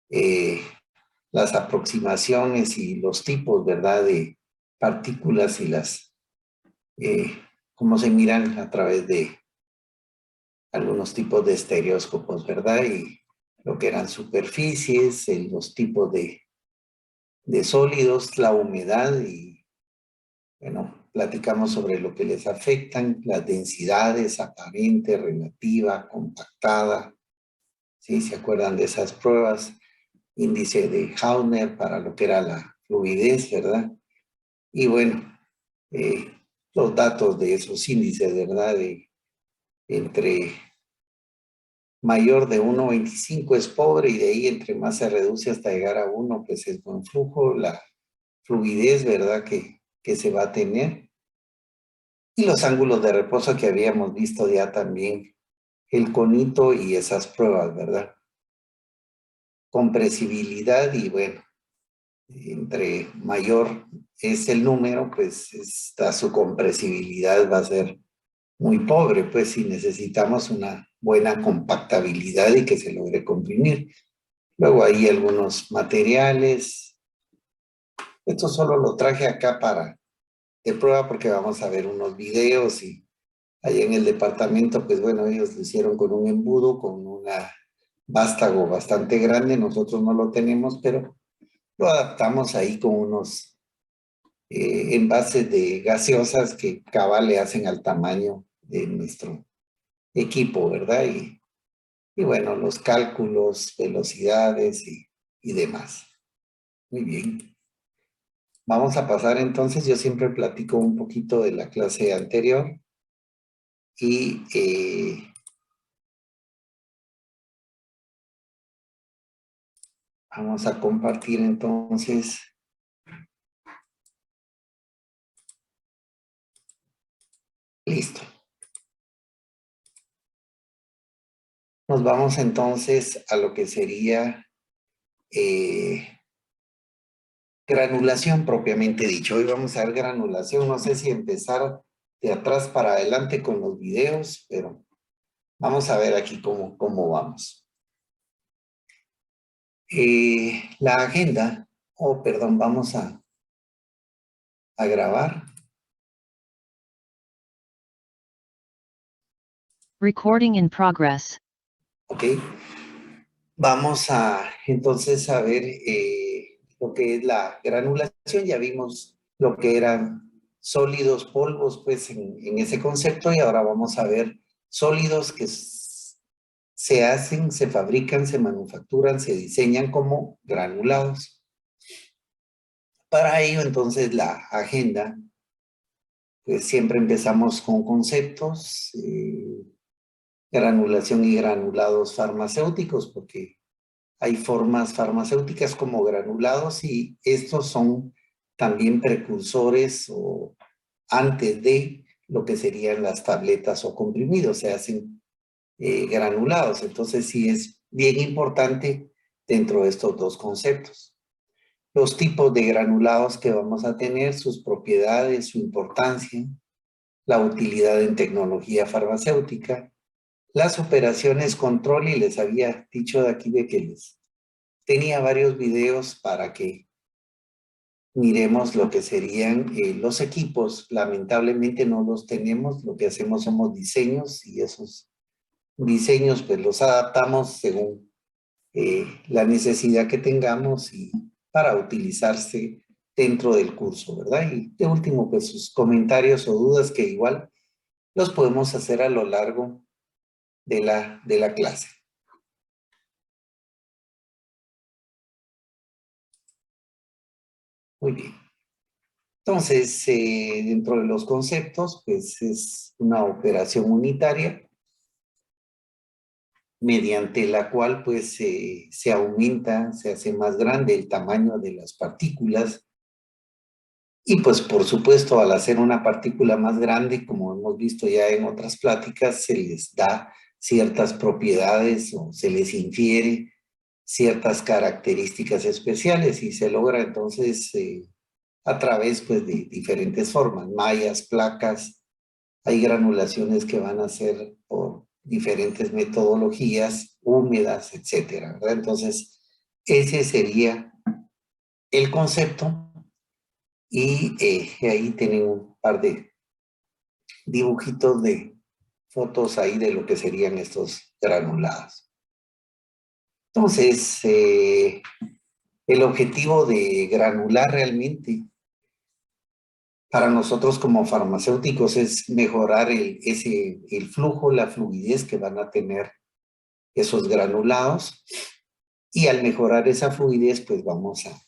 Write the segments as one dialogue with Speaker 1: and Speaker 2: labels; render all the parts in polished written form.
Speaker 1: eh, las aproximaciones y los tipos, ¿verdad?, de partículas y cómo se miran a través de algunos tipos de estereóscopos, ¿verdad? Y lo que eran superficies, los tipos de sólidos, la humedad y, bueno, platicamos sobre lo que les afectan, las densidades, aparente, relativa, compactada, ¿sí? ¿Se acuerdan de esas pruebas? Índice de Hauner para lo que era la fluidez, ¿verdad? Y bueno, eh, los datos de esos índices, ¿verdad? Entre mayor de 1,25 es pobre y de ahí entre más se reduce hasta llegar a 1, pues es buen flujo, la fluidez, ¿verdad? Que se va a tener. Y los ángulos de reposo que habíamos visto ya también, el conito y esas pruebas, ¿verdad? Compresibilidad y bueno, entre mayor es el número, pues su compresibilidad va a ser muy pobre, pues si necesitamos una buena compactabilidad y que se logre comprimir. Luego hay algunos materiales. Esto solo lo traje acá de prueba porque vamos a ver unos videos y allá en el departamento, pues bueno, ellos lo hicieron con un embudo, con una vástago bastante grande. Nosotros no lo tenemos, pero lo adaptamos ahí con unos envases de gaseosas que cabal le hacen al tamaño de nuestro equipo, ¿verdad? Y bueno, los cálculos, velocidades y demás. Muy bien. Vamos a pasar entonces, yo siempre platico un poquito de la clase anterior y vamos a compartir entonces. Listo. Nos vamos entonces a lo que sería granulación propiamente dicho. Hoy vamos a ver granulación. No sé si empezar de atrás para adelante con los videos, pero vamos a ver aquí cómo vamos. La agenda, perdón, vamos a grabar.
Speaker 2: Recording in progress.
Speaker 1: Ok. Vamos entonces a ver lo que es la granulación. Ya vimos lo que eran sólidos, polvos, pues en ese concepto, y ahora vamos a ver sólidos que se hacen, se fabrican, se manufacturan, se diseñan como granulados. Para ello, entonces, la agenda, pues siempre empezamos con conceptos, granulación y granulados farmacéuticos, porque hay formas farmacéuticas como granulados y estos son también precursores o antes de lo que serían las tabletas o comprimidos, se hacen granulados. Entonces sí es bien importante dentro de estos dos conceptos. Los tipos de granulados que vamos a tener, sus propiedades, su importancia, la utilidad en tecnología farmacéutica, las operaciones control, y les había dicho de aquí de que les tenía varios videos para que miremos lo que serían los equipos. Lamentablemente no los tenemos, lo que hacemos somos diseños y esos diseños pues los adaptamos según la necesidad que tengamos y para utilizarse dentro del curso, ¿verdad? Y de último, pues sus comentarios o dudas que igual los podemos hacer a lo largo de la clase. Muy bien. Entonces, dentro de los conceptos, pues es una operación unitaria mediante la cual pues se aumenta, se hace más grande el tamaño de las partículas y pues por supuesto al hacer una partícula más grande, como hemos visto ya en otras pláticas, se les da ciertas propiedades o se les infiere ciertas características especiales y se logra entonces a través pues de diferentes formas, mallas, placas. Hay granulaciones que van a ser por diferentes metodologías, húmedas, etcétera, ¿verdad? Entonces, Ese sería el concepto y ahí tienen un par de dibujitos de fotos ahí de lo que serían estos granulados. Entonces, el objetivo de granular realmente para nosotros como farmacéuticos es mejorar el flujo, la fluidez que van a tener esos granulados, y al mejorar esa fluidez pues vamos a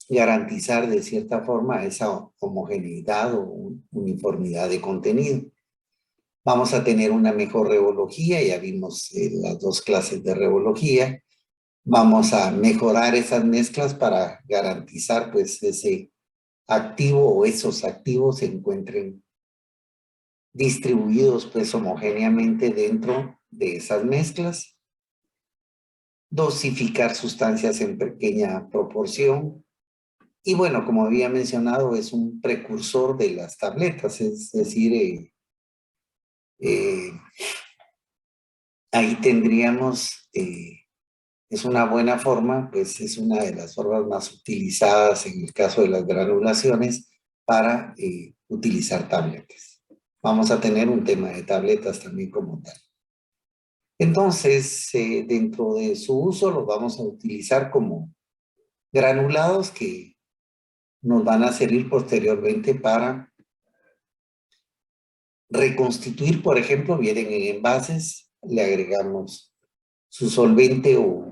Speaker 1: garantizar de cierta forma esa homogeneidad o uniformidad de contenido. Vamos a tener una mejor reología, ya vimos las dos clases de reología. Vamos a mejorar esas mezclas para garantizar pues ese activo o esos activos se encuentren distribuidos pues homogéneamente dentro de esas mezclas. Dosificar sustancias en pequeña proporción. Y bueno, como había mencionado, es un precursor de las tabletas, es decir, ahí tendríamos, es una buena forma, pues es una de las formas más utilizadas en el caso de las granulaciones para utilizar tabletas. Vamos a tener un tema de tabletas también como tal. Entonces, dentro de su uso los vamos a utilizar como granulados que nos van a servir posteriormente para reconstituir, por ejemplo, vienen en envases, le agregamos su solvente o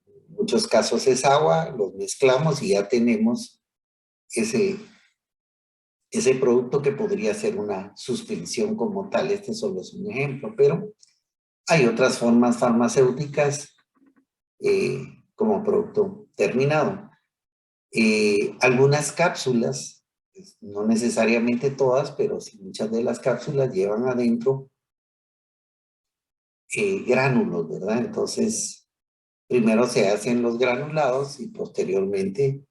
Speaker 1: en muchos casos es agua, los mezclamos y ya tenemos ese producto que podría ser una suspensión como tal. Este solo es un ejemplo, pero hay otras formas farmacéuticas como producto terminado. Algunas cápsulas, pues, no necesariamente todas, pero sí muchas de las cápsulas llevan adentro gránulos, ¿verdad? Entonces, primero se hacen los granulados y posteriormente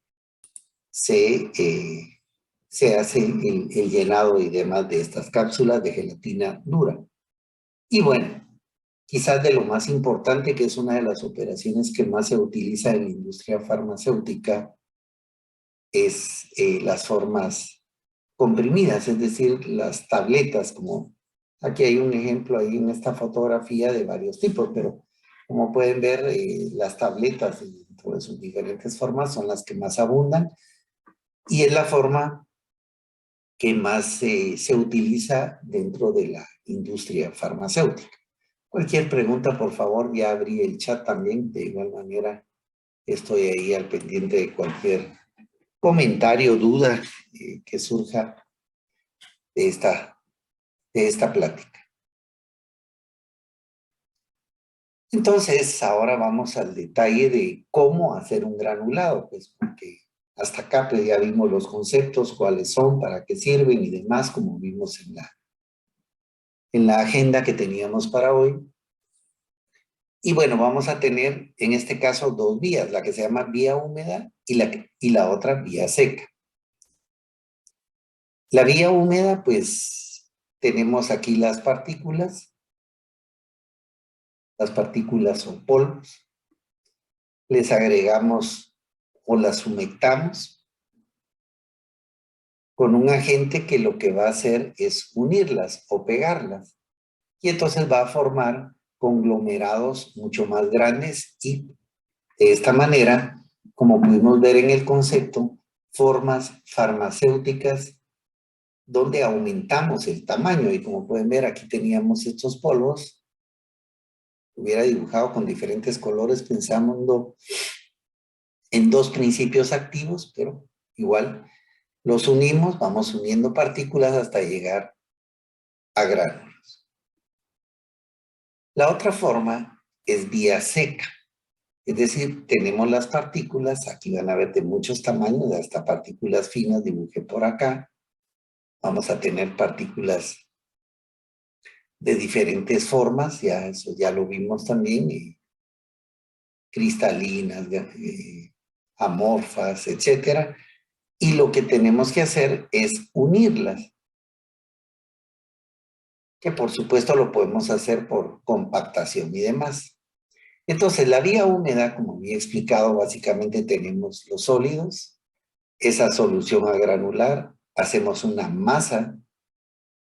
Speaker 1: se hace el llenado y demás de estas cápsulas de gelatina dura. Y bueno, quizás de lo más importante, que es una de las operaciones que más se utiliza en la industria farmacéutica, es las formas comprimidas, es decir, las tabletas, como aquí hay un ejemplo ahí en esta fotografía de varios tipos, pero como pueden ver, las tabletas dentro de sus diferentes formas son las que más abundan y es la forma que más se utiliza dentro de la industria farmacéutica. Cualquier pregunta, por favor, ya abrí el chat también, de igual manera estoy ahí al pendiente de cualquier comentario, duda que surja de esta plática. Entonces, ahora vamos al detalle de cómo hacer un granulado, pues porque hasta acá pues, ya vimos los conceptos, cuáles son, para qué sirven y demás, como vimos en la agenda que teníamos para hoy. Y bueno, vamos a tener en este caso dos vías, la que se llama vía húmeda y la otra vía seca. La vía húmeda, pues tenemos aquí las partículas son polvos, les agregamos o las humectamos con un agente que lo que va a hacer es unirlas o pegarlas. Y entonces va a formar conglomerados mucho más grandes y de esta manera, como pudimos ver en el concepto, formas farmacéuticas donde aumentamos el tamaño. Y como pueden ver, aquí teníamos estos polvos, hubiera dibujado con diferentes colores pensando en dos principios activos, pero igual los unimos, vamos uniendo partículas hasta llegar a gránulos. La otra forma es vía seca, es decir, tenemos las partículas, aquí van a ver de muchos tamaños, hasta partículas finas, dibujé por acá, vamos a tener partículas de diferentes formas, ya eso ya lo vimos también, cristalinas, amorfas, etcétera. Y lo que tenemos que hacer es unirlas, que por supuesto lo podemos hacer por compactación y demás. Entonces, la vía húmeda, como había explicado, básicamente tenemos los sólidos, esa solución a granular, hacemos una masa,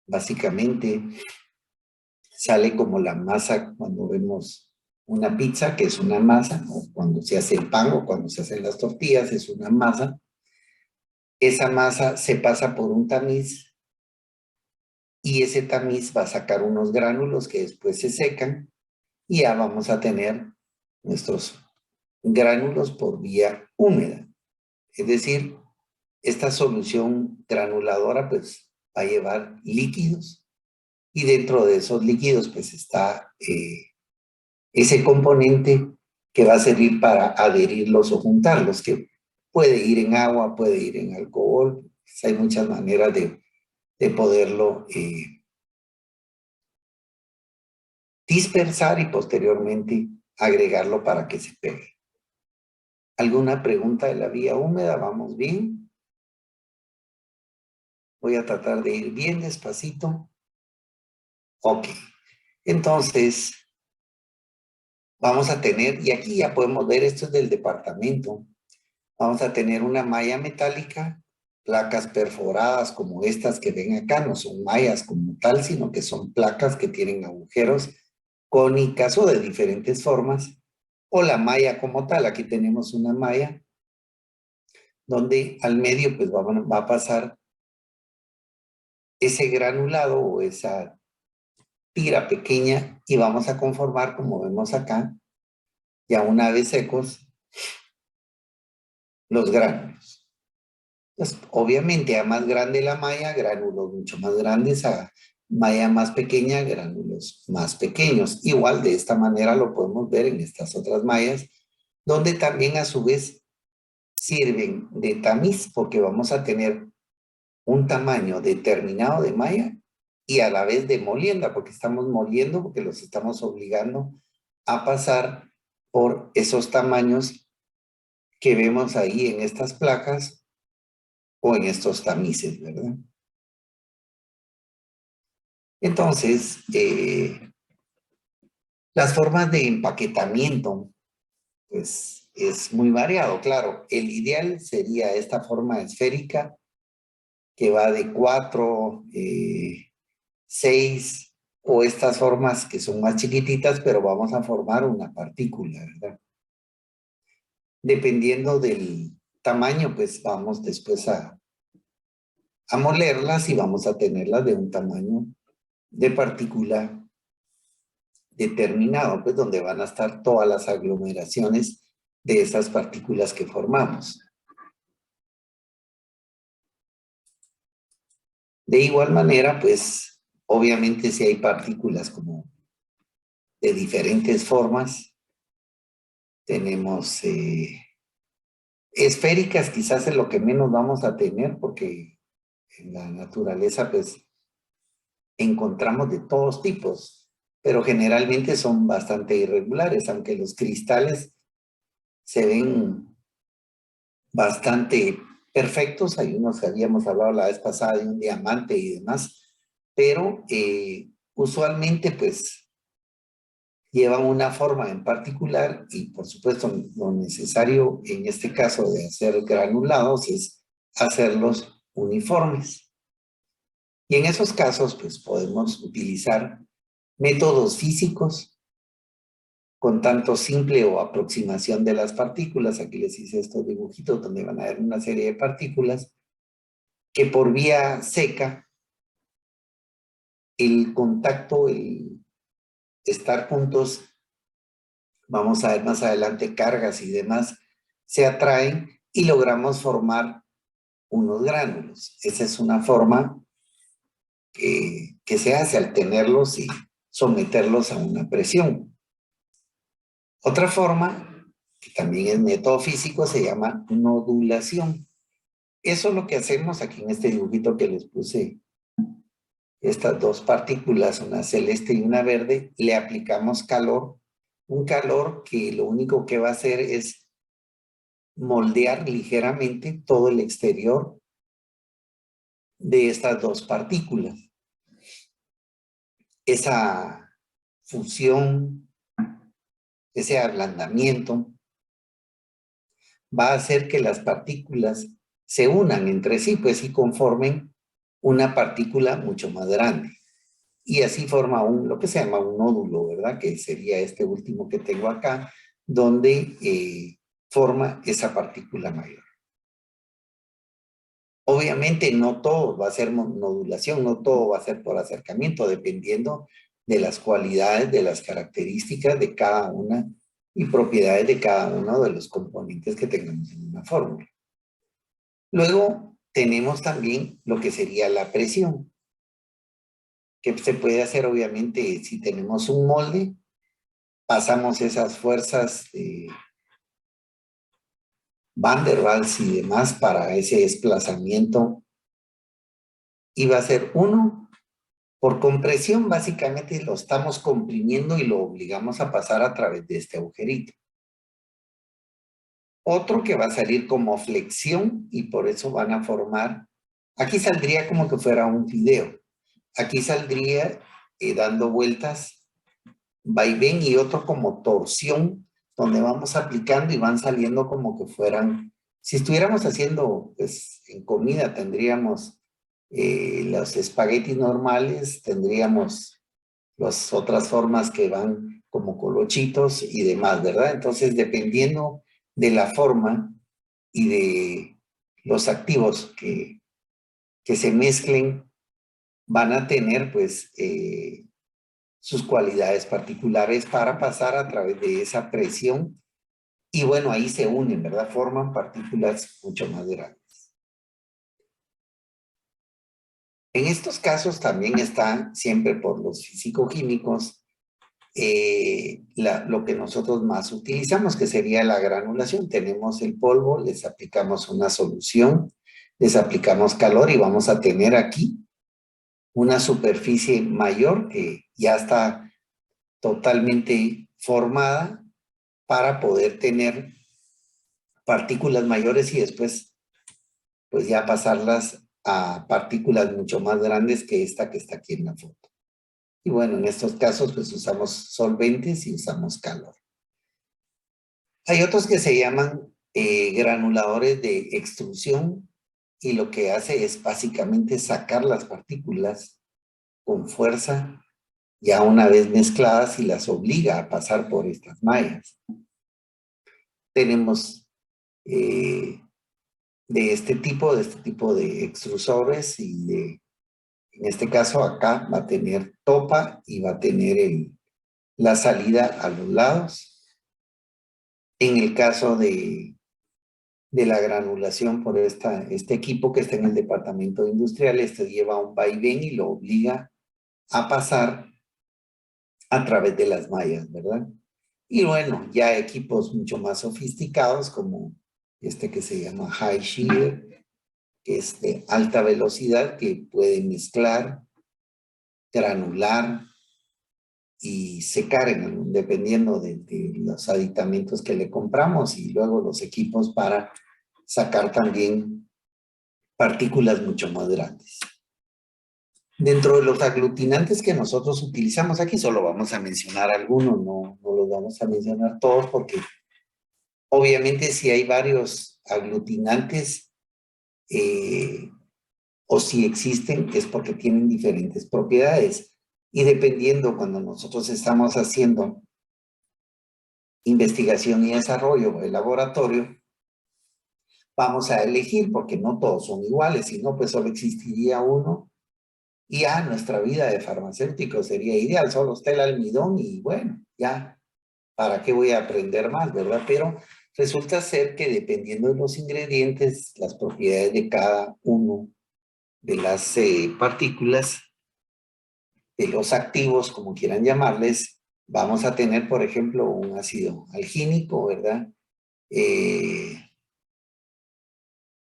Speaker 1: básicamente sale como la masa cuando vemos una pizza, que es una masa, o cuando se hace el pan o cuando se hacen las tortillas, es una masa. Esa masa se pasa por un tamiz y ese tamiz va a sacar unos gránulos que después se secan y ya vamos a tener nuestros gránulos por vía húmeda. Es decir, esta solución granuladora pues va a llevar líquidos y dentro de esos líquidos pues está ese componente que va a servir para adherirlos o juntarlos, que puede ir en agua, puede ir en alcohol, pues hay muchas maneras de poderlo dispersar y posteriormente agregarlo para que se pegue. ¿Alguna pregunta de la vía húmeda? ¿Vamos bien? Voy a tratar de ir bien despacito. Ok. Entonces, vamos a tener, y aquí ya podemos ver, esto es del departamento, vamos a tener una malla metálica, placas perforadas como estas que ven acá, no son mallas como tal, sino que son placas que tienen agujeros cónicas o de diferentes formas, o la malla como tal. Aquí tenemos una malla donde al medio pues va a pasar ese granulado o esa tira pequeña y vamos a conformar, como vemos acá, ya una vez secos, los gránulos. Pues, obviamente, a más grande la malla, gránulos mucho más grandes, a malla más pequeña, gránulos más pequeños. Igual de esta manera lo podemos ver en estas otras mallas, donde también a su vez sirven de tamiz, porque vamos a tener un tamaño determinado de malla y a la vez de molienda, porque estamos moliendo, porque los estamos obligando a pasar por esos tamaños que vemos ahí en estas placas o en estos tamices, ¿verdad? Entonces, las formas de empaquetamiento, pues es muy variado, claro. El ideal sería esta forma esférica que va de 4, 6, o estas formas que son más chiquititas, pero vamos a formar una partícula, ¿verdad? Dependiendo del tamaño, pues vamos después a molerlas y vamos a tenerlas de un tamaño de partícula determinado, pues donde van a estar todas las aglomeraciones de esas partículas que formamos. De igual manera, pues obviamente si hay partículas como de diferentes formas, tenemos esféricas, quizás es lo que menos vamos a tener porque en la naturaleza pues encontramos de todos tipos, pero generalmente son bastante irregulares, aunque los cristales se ven bastante perfectos. Hay unos que habíamos hablado la vez pasada de un diamante y demás, pero usualmente pues llevan una forma en particular y por supuesto lo necesario en este caso de hacer granulados es hacerlos uniformes. Y en esos casos pues podemos utilizar métodos físicos con tanto simple o aproximación de las partículas. Aquí les hice estos dibujitos donde van a ver una serie de partículas que por vía seca el contacto, el estar juntos, vamos a ver más adelante cargas y demás, se atraen y logramos formar unos gránulos. Esa es una forma que se hace al tenerlos y someterlos a una presión. Otra forma, que también es método físico, se llama nodulación. Eso es lo que hacemos aquí en este dibujito que les puse. Estas dos partículas, una celeste y una verde, le aplicamos calor. Un calor que lo único que va a hacer es moldear ligeramente todo el exterior de estas dos partículas. Esa fusión ese ablandamiento, va a hacer que las partículas se unan entre sí, pues, y conformen una partícula mucho más grande. Y así forma lo que se llama un nódulo, ¿verdad? Que sería este último que tengo acá, donde forma esa partícula mayor. Obviamente no todo va a ser nodulación, no todo va a ser por acercamiento, dependiendo de las cualidades, de las características de cada una y propiedades de cada uno de los componentes que tengamos en una fórmula. Luego tenemos también lo que sería la presión, que se puede hacer obviamente si tenemos un molde, pasamos esas fuerzas de Van der Waals y demás para ese desplazamiento y va a ser 1 por compresión. Básicamente lo estamos comprimiendo y lo obligamos a pasar a través de este agujerito. Otro que va a salir como flexión y por eso van a formar, aquí saldría como que fuera un fideo. Aquí saldría dando vueltas, vaivén, y otro como torsión, donde vamos aplicando y van saliendo como que fueran, si estuviéramos haciendo, pues, en comida tendríamos los espaguetis normales, tendríamos las otras formas que van como colochitos y demás, ¿verdad? Entonces, dependiendo de la forma y de los activos que se mezclen, van a tener, pues, sus cualidades particulares para pasar a través de esa presión. Y bueno, ahí se unen, ¿verdad? Forman partículas mucho más grandes. En estos casos también está, siempre por los físico-químicos, lo que nosotros más utilizamos, que sería la granulación. Tenemos el polvo, les aplicamos una solución, les aplicamos calor y vamos a tener aquí una superficie mayor que ya está totalmente formada para poder tener partículas mayores y después pues ya pasarlas a partículas mucho más grandes que esta que está aquí en la foto. Y bueno, en estos casos pues usamos solventes y usamos calor. Hay otros que se llaman granuladores de extrusión y lo que hace es básicamente sacar las partículas con fuerza ya una vez mezcladas y las obliga a pasar por estas mallas. Tenemos de este tipo de extrusores y en este caso acá va a tener topa y va a tener la salida a los lados. En el caso de la granulación por este equipo que está en el departamento industrial, este lleva un vaivén y lo obliga a pasar a través de las mallas, ¿verdad? Y bueno, ya equipos mucho más sofisticados como este que se llama High Shear, que es de alta velocidad, que puede mezclar, granular y secar dependiendo de los aditamentos que le compramos, y luego los equipos para sacar también partículas mucho más grandes. Dentro de los aglutinantes que nosotros utilizamos aquí, solo vamos a mencionar algunos, no los vamos a mencionar todos porque obviamente si hay varios aglutinantes o si existen es porque tienen diferentes propiedades. Y dependiendo cuando nosotros estamos haciendo investigación y desarrollo en laboratorio, vamos a elegir porque no todos son iguales, sino pues solo existiría uno y ya nuestra vida de farmacéutico sería ideal, solo está el almidón y bueno, ya, ¿para qué voy a aprender más, verdad? Pero resulta ser que dependiendo de los ingredientes, las propiedades de cada uno de las partículas, de los activos, como quieran llamarles, vamos a tener, por ejemplo, un ácido algínico, ¿verdad?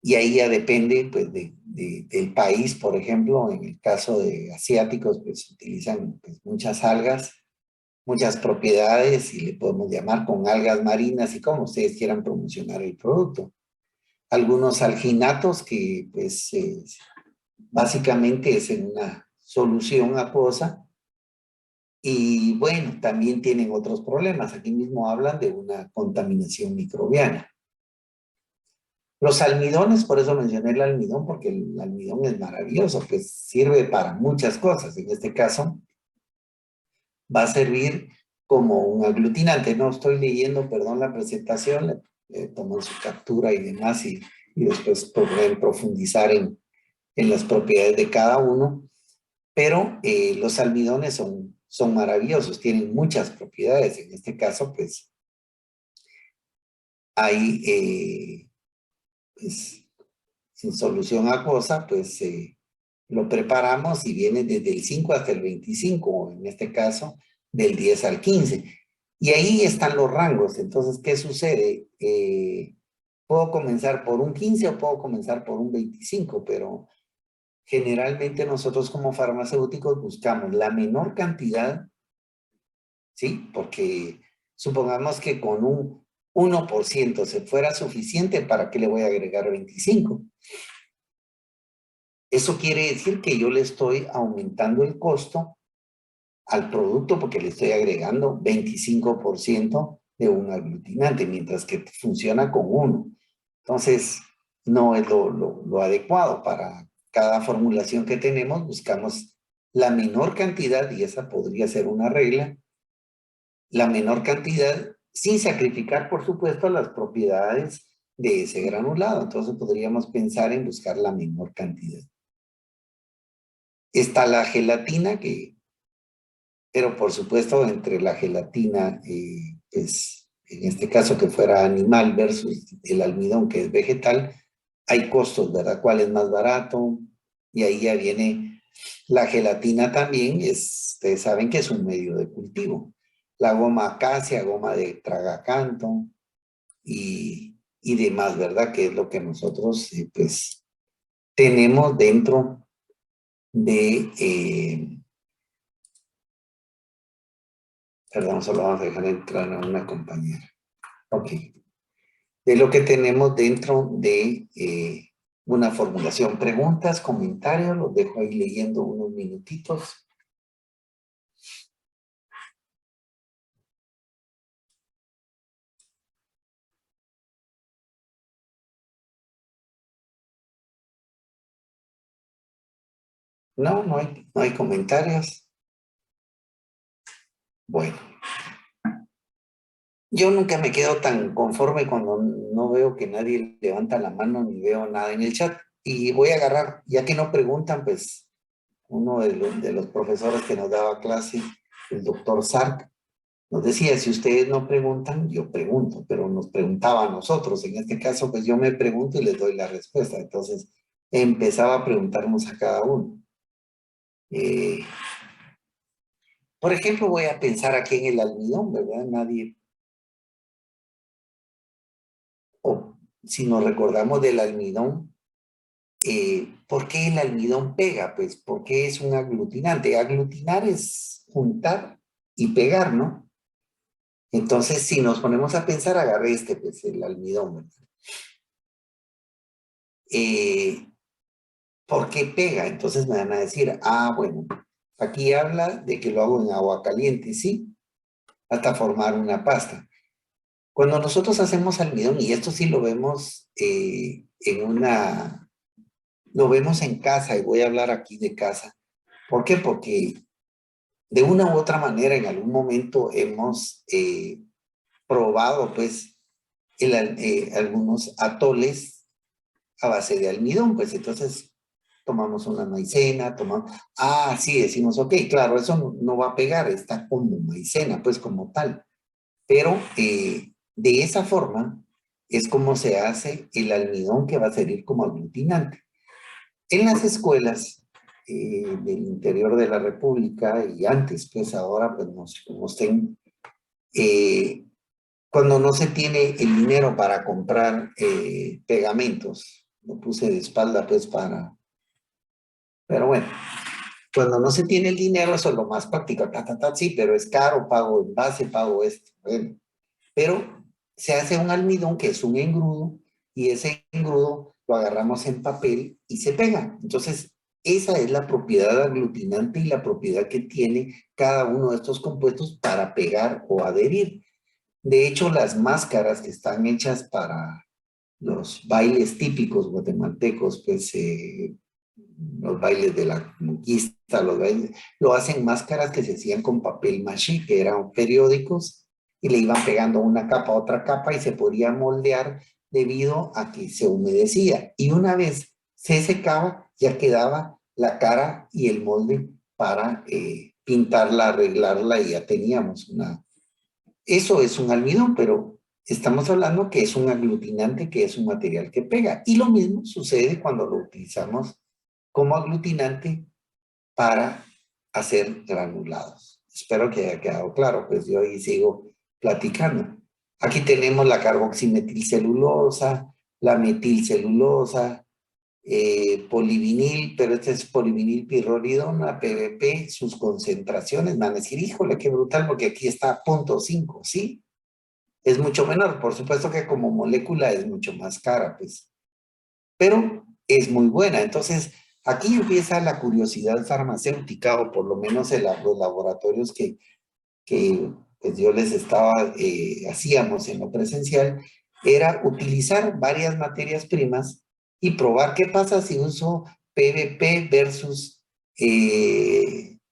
Speaker 1: Y ahí ya depende, pues, del país. Por ejemplo, en el caso de asiáticos, pues, utilizan pues, muchas algas, muchas propiedades, y le podemos llamar con algas marinas y como ustedes quieran promocionar el producto. Algunos alginatos que, pues, básicamente es en una solución acuosa Y bueno, también tienen otros problemas. Aquí mismo hablan de una contaminación microbiana. Los almidones, por eso mencioné el almidón, porque el almidón es maravilloso, pues sirve para muchas cosas. En este caso, va a servir como un aglutinante. No estoy leyendo, perdón, la presentación, tomo su captura y demás, y después podré profundizar en las propiedades de cada uno. Pero los almidones son maravillosos, tienen muchas propiedades. En este caso, pues, hay, pues, en solución acuosa, pues, lo preparamos y viene desde el 5 hasta el 25, en este caso, del 10 al 15. Y ahí están los rangos. Entonces, ¿qué sucede? Puedo comenzar por un 15 o puedo comenzar por un 25, pero generalmente nosotros como farmacéuticos buscamos la menor cantidad, ¿sí? Porque supongamos que con un 1% se fuera suficiente, ¿para qué le voy a agregar 25? Eso quiere decir que yo le estoy aumentando el costo al producto porque le estoy agregando 25% de un aglutinante, mientras que funciona con uno. Entonces, no es lo adecuado. Para cada formulación que tenemos, buscamos la menor cantidad, y esa podría ser una regla, la menor cantidad sin sacrificar, por supuesto, las propiedades de ese granulado. Entonces, podríamos pensar en buscar la menor cantidad. Está la gelatina, pero por supuesto, entre la gelatina, pues, en este caso que fuera animal versus el almidón que es vegetal, hay costos, ¿verdad? ¿Cuál es más barato? Y ahí ya viene la gelatina también, ustedes saben que es un medio de cultivo. La goma acacia, goma de tragacanto y demás, ¿verdad? Que es lo que nosotros, pues, tenemos dentro de... perdón, solo vamos a dejar entrar a una compañera. Ok. De lo que tenemos dentro de una formulación. Preguntas, comentarios, los dejo ahí leyendo unos minutitos. No, no hay comentarios. Bueno, yo nunca me quedo tan conforme cuando no veo que nadie levanta la mano ni veo nada en el chat. Y voy a agarrar, ya que no preguntan, pues uno de los profesores que nos daba clase, el doctor Sark, nos decía, si ustedes no preguntan, yo pregunto, pero nos preguntaba a nosotros. En este caso, pues yo me pregunto y les doy la respuesta. Entonces, empezaba a preguntarnos a cada uno. Por ejemplo, voy a pensar aquí en el almidón, ¿verdad? Nadie, o si nos recordamos del almidón, ¿por qué el almidón pega? Pues porque es un aglutinante. Aglutinar es juntar y pegar, ¿no? Entonces, si nos ponemos a pensar, agarré pues el almidón, ¿verdad? ¿Por qué pega? Entonces me van a decir, bueno, aquí habla de que lo hago en agua caliente, ¿sí? Hasta formar una pasta. Cuando nosotros hacemos almidón, y esto sí lo vemos lo vemos en casa, y voy a hablar aquí de casa. ¿Por qué? Porque de una u otra manera en algún momento hemos probado, pues, algunos atoles a base de almidón, pues entonces tomamos una maicena, sí, decimos, ok, claro, eso no va a pegar, está como maicena, pues como tal. Pero de esa forma es como se hace el almidón que va a servir como aglutinante. En las escuelas del interior de la República y antes, pues ahora, pues no sé cómo estén, cuando no se tiene el dinero para comprar pegamentos, lo puse de espalda pues pero bueno, cuando no se tiene el dinero, eso es lo más práctico, sí, pero es caro, pago envase, pago esto, bueno, pero se hace un almidón que es un engrudo, y ese engrudo lo agarramos en papel y se pega. Entonces, esa es la propiedad aglutinante y la propiedad que tiene cada uno de estos compuestos para pegar o adherir. De hecho, las máscaras que están hechas para los bailes típicos guatemaltecos, pues los bailes de la conquista, los bailes, lo hacen máscaras que se hacían con papel maché, que eran periódicos, y le iban pegando una capa a otra capa y se podía moldear debido a que se humedecía. Y una vez se secaba, ya quedaba la cara y el molde para pintarla, arreglarla y ya teníamos una... Eso es un almidón, pero estamos hablando que es un aglutinante, que es un material que pega. Y lo mismo sucede cuando lo utilizamos como aglutinante para hacer granulados. Espero que haya quedado claro, pues yo ahí sigo platicando. Aquí tenemos la carboximetilcelulosa, la metilcelulosa, polivinil, pero este es polivinil pirrolidona, PVP, sus concentraciones, van a decir, híjole, qué brutal, porque aquí está 0.5, ¿sí? Es mucho menor, por supuesto que como molécula es mucho más cara, pues, pero es muy buena. Entonces, aquí empieza la curiosidad farmacéutica, o por lo menos los laboratorios que pues yo les estaba, hacíamos en lo presencial, era utilizar varias materias primas y probar qué pasa si uso PVP versus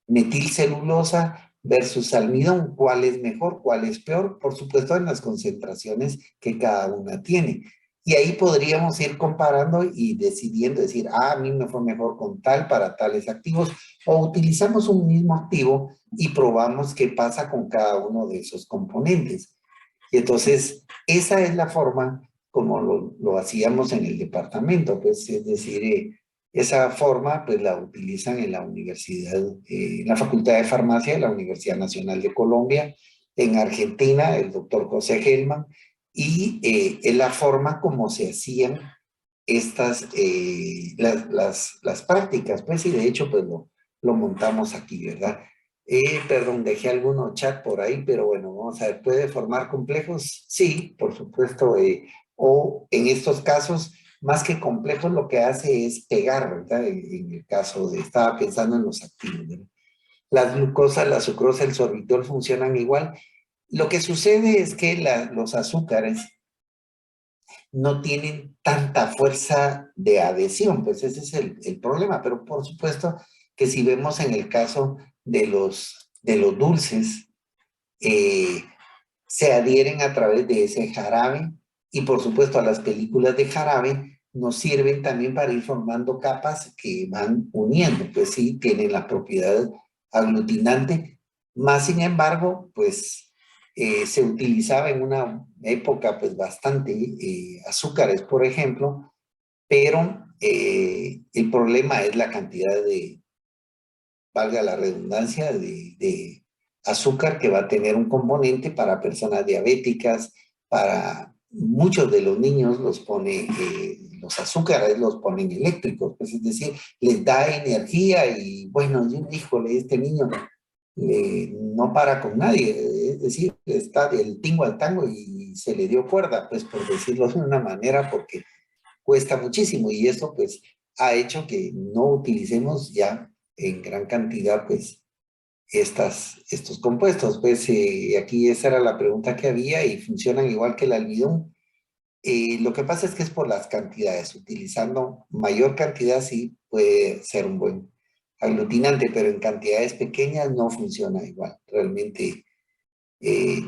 Speaker 1: metilcelulosa versus almidón, cuál es mejor, cuál es peor, por supuesto en las concentraciones que cada una tiene. Y ahí podríamos ir comparando y decidiendo, decir, a mí me fue mejor con tal para tales activos, o utilizamos un mismo activo y probamos qué pasa con cada uno de esos componentes. Y entonces, esa es la forma como lo hacíamos en el departamento, pues, es decir, esa forma, pues, la utilizan en la universidad, en la Facultad de Farmacia de la Universidad Nacional de Colombia, en Argentina, el doctor José Gelman, y es la forma como se hacían estas, las prácticas, pues, y de hecho, pues, lo montamos aquí, ¿verdad? Perdón, dejé algunos chat por ahí, pero bueno, vamos a ver, ¿puede formar complejos? Sí, por supuesto, o en estos casos, más que complejos, lo que hace es pegar, ¿verdad? En el caso de, estaba pensando en los activos, ¿verdad? La glucosa, la sucrosa, el sorbitol funcionan igual. Lo que sucede es que los azúcares no tienen tanta fuerza de adhesión, pues ese es el problema, pero por supuesto que si vemos en el caso de los dulces, eh, se adhieren a través de ese jarabe y por supuesto a las películas de jarabe nos sirven también para ir formando capas que van uniendo, pues sí, tienen la propiedad aglutinante, más sin embargo, pues se utilizaba en una época pues bastante azúcares, por ejemplo, pero el problema es la cantidad de, valga la redundancia, de azúcar que va a tener un componente para personas diabéticas, para muchos de los niños los pone, los azúcares los ponen eléctricos, pues es decir, les da energía y bueno, híjole, este niño no para con nadie, es decir, está del tingo al tango y se le dio cuerda, pues por decirlo de una manera, porque cuesta muchísimo y eso pues ha hecho que no utilicemos ya en gran cantidad pues estos compuestos. Pues aquí esa era la pregunta que había y funcionan igual que el almidón. Lo que pasa es que es por las cantidades, utilizando mayor cantidad sí puede ser un buen aglutinante, pero en cantidades pequeñas no funciona igual. Realmente eh,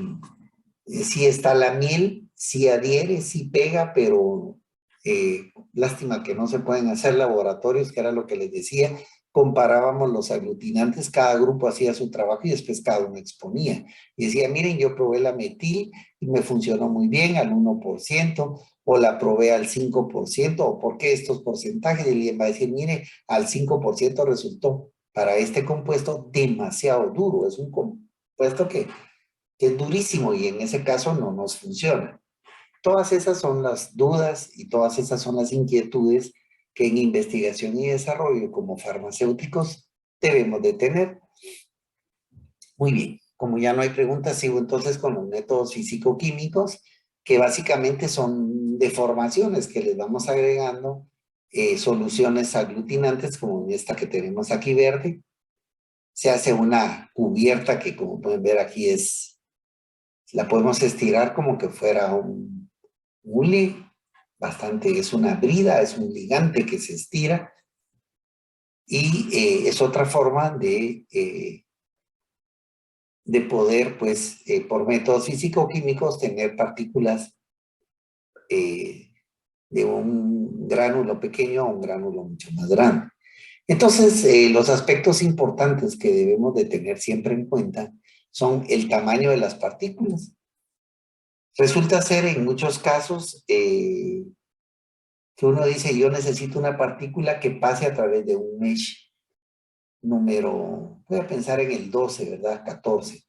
Speaker 1: sí está la miel, sí adhiere, sí pega, pero lástima que no se pueden hacer laboratorios, que era lo que les decía. Comparábamos los aglutinantes, cada grupo hacía su trabajo y después cada uno exponía. Y decía, miren, yo probé la metil y me funcionó muy bien al 1%, o la probé al 5%, o por qué estos porcentajes. Y alguien va a decir, mire, al 5% resultó para este compuesto demasiado duro. Es un compuesto que es durísimo y en ese caso no nos funciona. Todas esas son las dudas y todas esas son las inquietudes que en investigación y desarrollo como farmacéuticos debemos de tener. Muy bien, como ya no hay preguntas, sigo entonces con los métodos físico-químicos, que básicamente son deformaciones que les vamos agregando soluciones aglutinantes, como esta que tenemos aquí verde. Se hace una cubierta que, como pueden ver aquí, la podemos estirar como que fuera un hule, es una brida, es un ligante que se estira, y es otra forma de poder, pues, por métodos físico-químicos, tener partículas de un gránulo pequeño a un gránulo mucho más grande. Entonces, los aspectos importantes que debemos de tener siempre en cuenta son el tamaño de las partículas. Resulta ser en muchos casos que uno dice, yo necesito una partícula que pase a través de un mesh número, voy a pensar en el 12, ¿verdad? 14.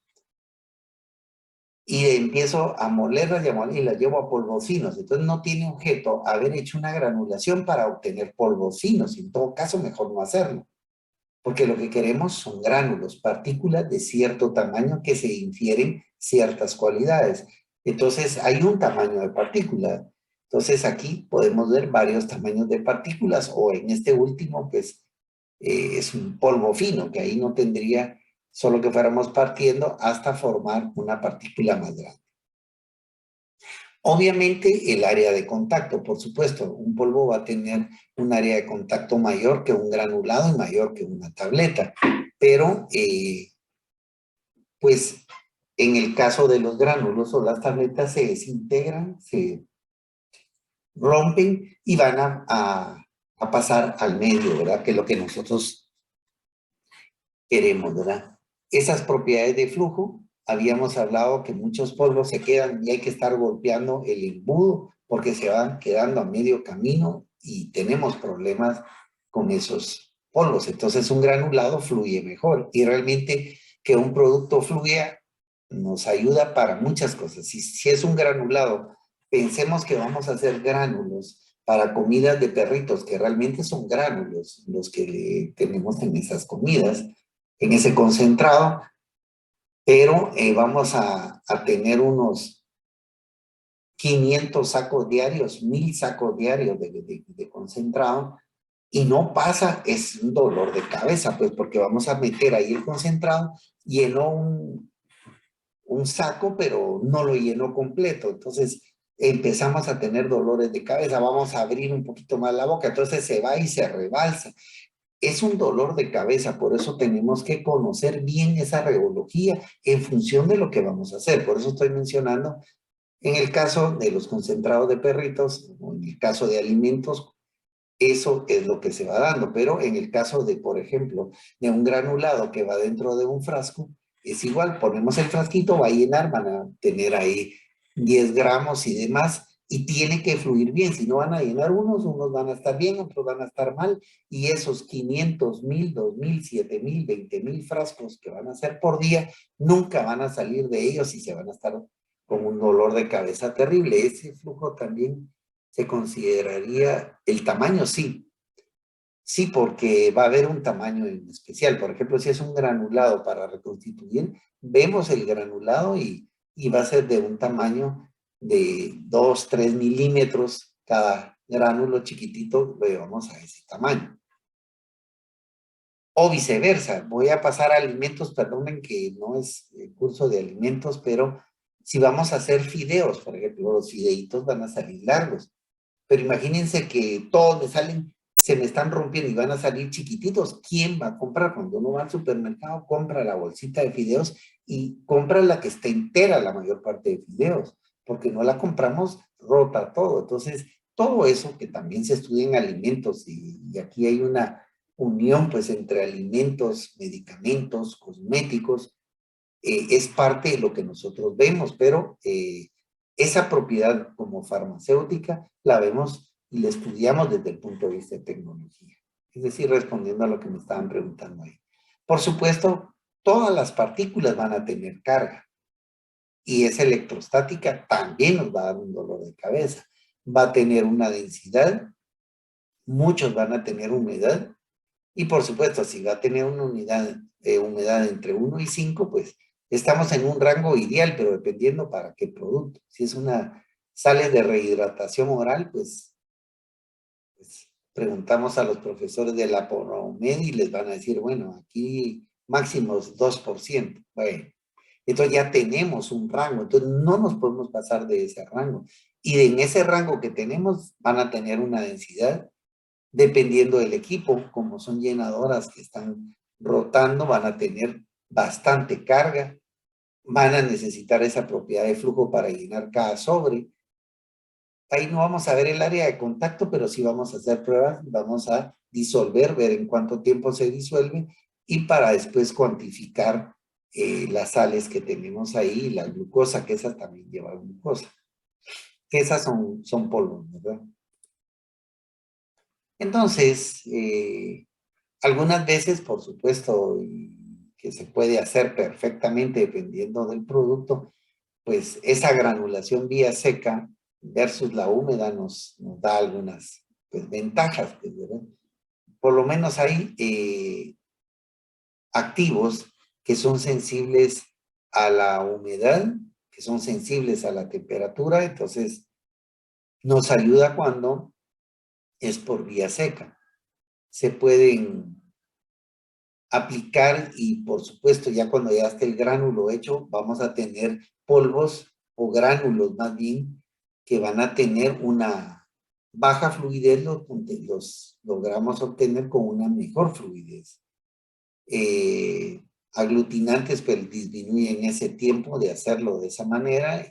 Speaker 1: Y empiezo a molerlas y las llevo a polvos finos. Entonces no tiene objeto haber hecho una granulación para obtener polvos finos. En todo caso, mejor no hacerlo. Porque lo que queremos son gránulos, partículas de cierto tamaño que se infieren ciertas cualidades. Entonces hay un tamaño de partícula. Entonces aquí podemos ver varios tamaños de partículas, o en este último pues es un polvo fino, que ahí no tendría solo que fuéramos partiendo hasta formar una partícula más grande. Obviamente el área de contacto, por supuesto, un polvo va a tener un área de contacto mayor que un granulado y mayor que una tableta, pero pues en el caso de los gránulos o las tabletas se desintegran, se rompen y van a pasar al medio, ¿verdad? Que es lo que nosotros queremos, ¿verdad? Esas propiedades de flujo, habíamos hablado que muchos polvos se quedan y hay que estar golpeando el embudo porque se van quedando a medio camino y tenemos problemas con esos polvos. Entonces un granulado fluye mejor y realmente que un producto fluya nos ayuda para muchas cosas. Si es un granulado, pensemos que vamos a hacer gránulos para comidas de perritos, que realmente son gránulos los que tenemos en esas comidas, en ese concentrado, pero vamos a tener unos 500 sacos diarios, 1000 sacos diarios de concentrado, y no pasa, es un dolor de cabeza, pues porque vamos a meter ahí el concentrado, llenó un saco, pero no lo llenó completo, entonces empezamos a tener dolores de cabeza, vamos a abrir un poquito más la boca, entonces se va y se rebalsa. Es un dolor de cabeza, por eso tenemos que conocer bien esa reología en función de lo que vamos a hacer. Por eso estoy mencionando, en el caso de los concentrados de perritos, o en el caso de alimentos, eso es lo que se va dando. Pero en el caso de, por ejemplo, de un granulado que va dentro de un frasco, es igual, ponemos el frasquito, va a llenar, van a tener ahí 10 gramos y demás, y tiene que fluir bien, si no van a llenar unos van a estar bien, otros van a estar mal, y esos 500, 1000, 2000, 7000, 20,000 frascos que van a hacer por día, nunca van a salir de ellos y se van a estar con un dolor de cabeza terrible. Ese flujo también se consideraría, el tamaño sí, sí, porque va a haber un tamaño en especial. Por ejemplo, si es un granulado para reconstituir, vemos el granulado y va a ser de un tamaño de 2, 3 milímetros cada gránulo chiquitito, lo llevamos a ese tamaño. O viceversa, voy a pasar a alimentos, perdonen que no es el curso de alimentos, pero si vamos a hacer fideos, por ejemplo, los fideitos van a salir largos. Pero imagínense que todos me salen, se me están rompiendo y van a salir chiquititos. ¿Quién va a comprar? Cuando uno va al supermercado, compra la bolsita de fideos y compra la que está entera, la mayor parte de fideos, porque no la compramos rota todo. Entonces, todo eso que también se estudia en alimentos, y aquí hay una unión pues entre alimentos, medicamentos, cosméticos, es parte de lo que nosotros vemos, pero esa propiedad como farmacéutica la vemos y la estudiamos desde el punto de vista de tecnología. Es decir, respondiendo a lo que me estaban preguntando ahí. Por supuesto, todas las partículas van a tener carga y esa electrostática también nos va a dar un dolor de cabeza. Va a tener una densidad, muchos van a tener humedad y por supuesto, si va a tener una humedad entre 1 y 5, pues estamos en un rango ideal, pero dependiendo para qué producto. Si es una sales de rehidratación oral, pues preguntamos a los profesores de la PROMED y les van a decir, bueno, aquí máximo es 2%. Bueno, entonces ya tenemos un rango, entonces no nos podemos pasar de ese rango. Y en ese rango que tenemos van a tener una densidad, dependiendo del equipo, como son llenadoras que están rotando, van a tener bastante carga, van a necesitar esa propiedad de flujo para llenar cada sobre. Ahí no vamos a ver el área de contacto, pero sí vamos a hacer pruebas, vamos a disolver, ver en cuánto tiempo se disuelve y para después cuantificar las sales que tenemos ahí, la glucosa, que esas también llevan glucosa, que esas son polvos, ¿verdad? Entonces, algunas veces, por supuesto, y que se puede hacer perfectamente dependiendo del producto, pues esa granulación vía seca versus la húmeda nos da algunas pues, ventajas, pues, ¿verdad? Por lo menos hay activos que son sensibles a la humedad, que son sensibles a la temperatura, entonces nos ayuda cuando es por vía seca. Se pueden aplicar y por supuesto ya cuando ya esté el gránulo hecho vamos a tener polvos o gránulos más bien que van a tener una baja fluidez, los logramos obtener con una mejor fluidez. Aglutinantes pues disminuyen ese tiempo de hacerlo de esa manera,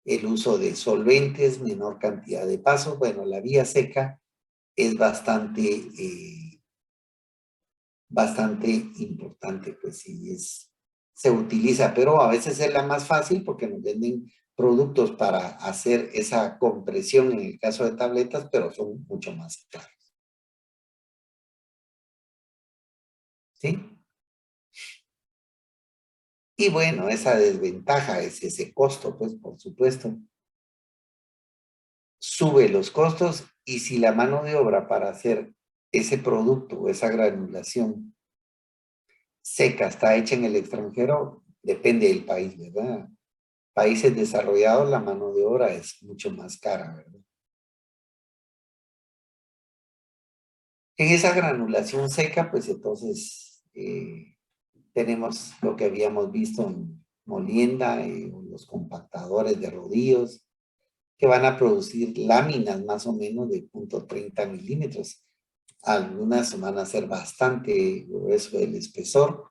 Speaker 1: el uso de solventes, menor cantidad de pasos, bueno, la vía seca es bastante importante, pues sí, se utiliza, pero a veces es la más fácil porque nos venden productos para hacer esa compresión en el caso de tabletas, pero son mucho más caros. ¿Sí? Y bueno, esa desventaja es ese costo, pues por supuesto. Sube los costos y si la mano de obra para hacer ese producto o esa granulación seca está hecha en el extranjero, depende del país, ¿verdad? Países desarrollados la mano de obra es mucho más cara, ¿verdad? En esa granulación seca, pues entonces tenemos lo que habíamos visto en molienda, los compactadores de rodillos, que van a producir láminas más o menos de 0.30 milímetros. Algunas van a ser bastante grueso el espesor.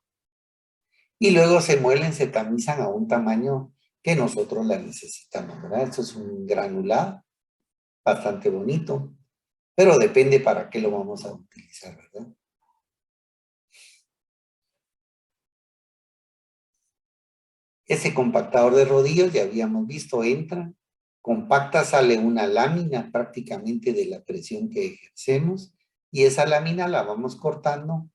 Speaker 1: Y luego se muelen, se tamizan a un tamaño que nosotros la necesitamos, ¿verdad? Esto es un granulado bastante bonito, pero depende para qué lo vamos a utilizar, ¿verdad? Ese compactador de rodillos, ya habíamos visto, entra, compacta, sale una lámina prácticamente de la presión que ejercemos y esa lámina la vamos cortando.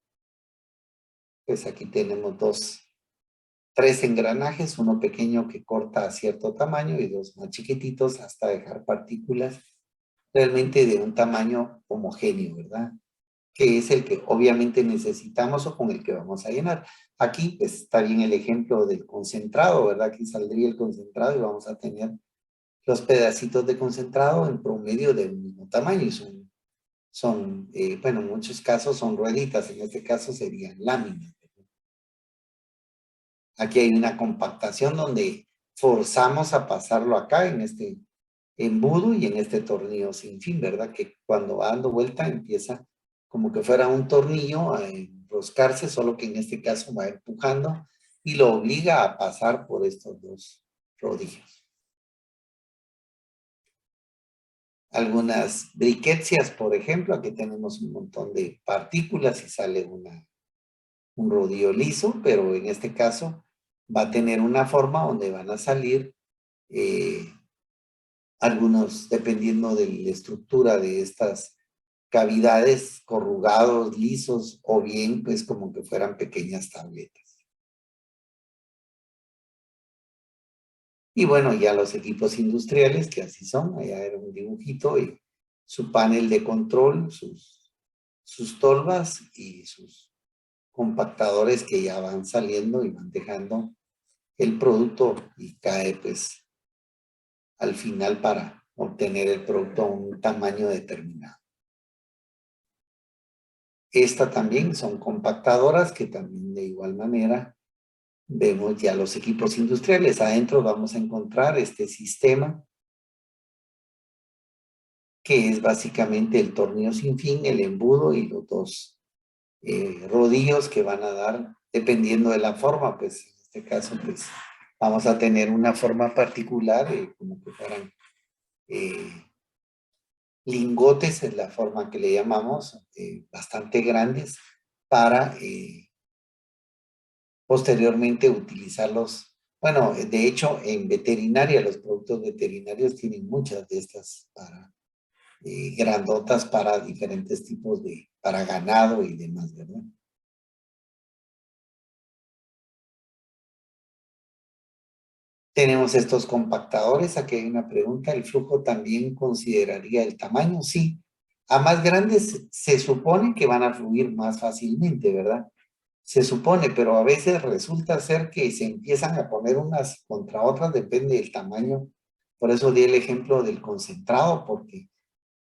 Speaker 1: Pues aquí tenemos tres engranajes, uno pequeño que corta a cierto tamaño y dos más chiquititos hasta dejar partículas realmente de un tamaño homogéneo, ¿verdad? Que es el que obviamente necesitamos o con el que vamos a llenar. Aquí pues, está bien el ejemplo del concentrado, ¿verdad? Aquí saldría el concentrado y vamos a tener los pedacitos de concentrado en promedio del mismo tamaño y bueno, en muchos casos son rueditas, en este caso serían láminas. Aquí hay una compactación donde forzamos a pasarlo acá en este embudo y en este tornillo sin fin, ¿verdad? Que cuando va dando vuelta empieza como que fuera un tornillo a enroscarse, solo que en este caso va empujando y lo obliga a pasar por estos dos rodillos. Algunas briquetsias, por ejemplo, aquí tenemos un montón de partículas y sale un rodillo liso, pero en este caso va a tener una forma donde van a salir algunos, dependiendo de la estructura de estas cavidades, corrugados, lisos, o bien pues como que fueran pequeñas tabletas. Y bueno, ya los equipos industriales, que así son, allá era un dibujito y su panel de control, sus tolvas y sus compactadores que ya van saliendo y van dejando el producto y cae pues al final para obtener el producto a un tamaño determinado. Esta también son compactadoras que también de igual manera vemos ya los equipos industriales. Adentro vamos a encontrar este sistema que es básicamente el tornillo sin fin, el embudo y los dos rodillos que van a dar, dependiendo de la forma, pues en este caso pues vamos a tener una forma particular, como que fueran lingotes, es la forma que le llamamos, bastante grandes, para posteriormente utilizarlos. Bueno, de hecho, en veterinaria, los productos veterinarios tienen muchas de estas para grandotas para diferentes tipos de, para ganado y demás, ¿verdad? Tenemos estos compactadores. Aquí hay una pregunta. ¿El flujo también consideraría el tamaño? Sí. A más grandes se supone que van a fluir más fácilmente, ¿verdad? Se supone, pero a veces resulta ser que se empiezan a poner unas contra otras, depende del tamaño. Por eso di el ejemplo del concentrado, porque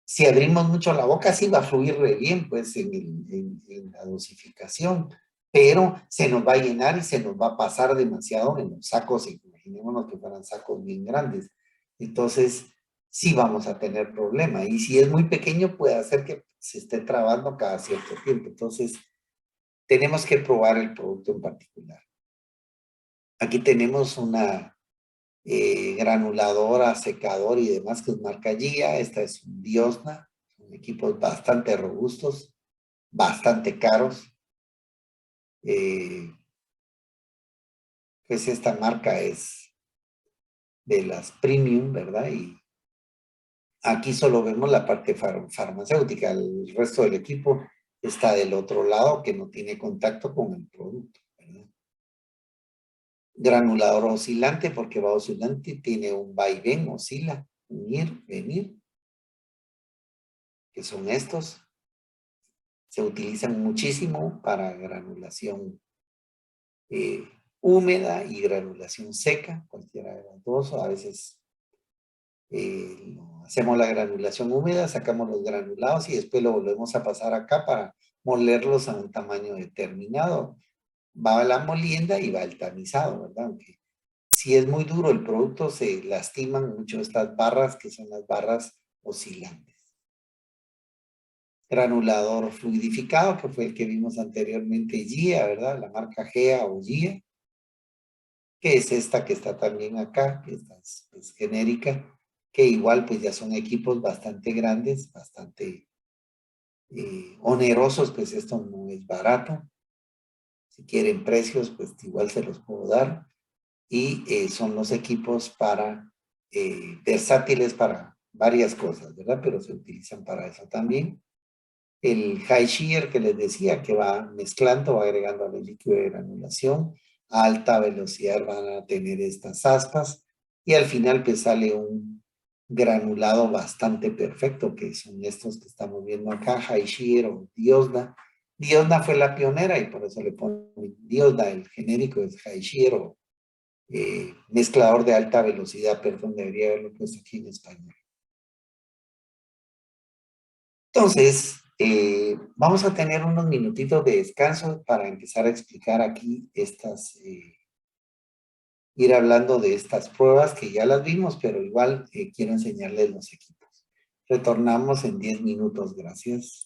Speaker 1: si abrimos mucho la boca, sí va a fluir re bien, pues, en la dosificación, pero se nos va a llenar y se nos va a pasar demasiado en los sacos, imaginémonos que fueran sacos bien grandes. Entonces, sí vamos a tener problema. Y si es muy pequeño, puede hacer que se esté trabando cada cierto tiempo. Entonces, tenemos que probar el producto en particular. Aquí tenemos una granuladora, secador y demás, que es marca Gia. Esta es un Diosna, son equipos bastante robustos, bastante caros. Pues esta marca es de las premium, ¿verdad? Y aquí solo vemos la parte farmacéutica, el resto del equipo está del otro lado que no tiene contacto con el producto, ¿verdad? Granulador oscilante, porque va oscilante, tiene un vaivén, oscila, un ir, venir, que son estos. Se utilizan muchísimo para granulación húmeda y granulación seca, cualquiera de las dos. A veces hacemos la granulación húmeda, sacamos los granulados y después lo volvemos a pasar acá para molerlos a un tamaño determinado. Va a la molienda y va el tamizado, ¿verdad? Aunque si es muy duro el producto, se lastiman mucho estas barras, que son las barras oscilantes. Granulador fluidificado, que fue el que vimos anteriormente, GIA, ¿verdad? La marca GEA o GIA, que es esta que está también acá, que esta es genérica, que igual pues ya son equipos bastante grandes, bastante onerosos, pues esto no es barato. Si quieren precios, pues igual se los puedo dar. Y son los equipos para versátiles para varias cosas, ¿verdad? Pero se utilizan para eso también. El high shear que les decía, que va mezclando, va agregando al líquido de granulación, a alta velocidad van a tener estas aspas y al final pues sale un granulado bastante perfecto, que son estos que estamos viendo acá, high shear o Diosda. Diosda fue la pionera y por eso le ponen Diosda, el genérico es high shear o mezclador de alta velocidad, perdón, debería haberlo puesto aquí en español. Entonces, vamos a tener unos minutitos de descanso para empezar a explicar aquí estas, ir hablando de estas pruebas que ya las vimos, pero igual quiero enseñarles los equipos. Retornamos en 10 minutos, gracias.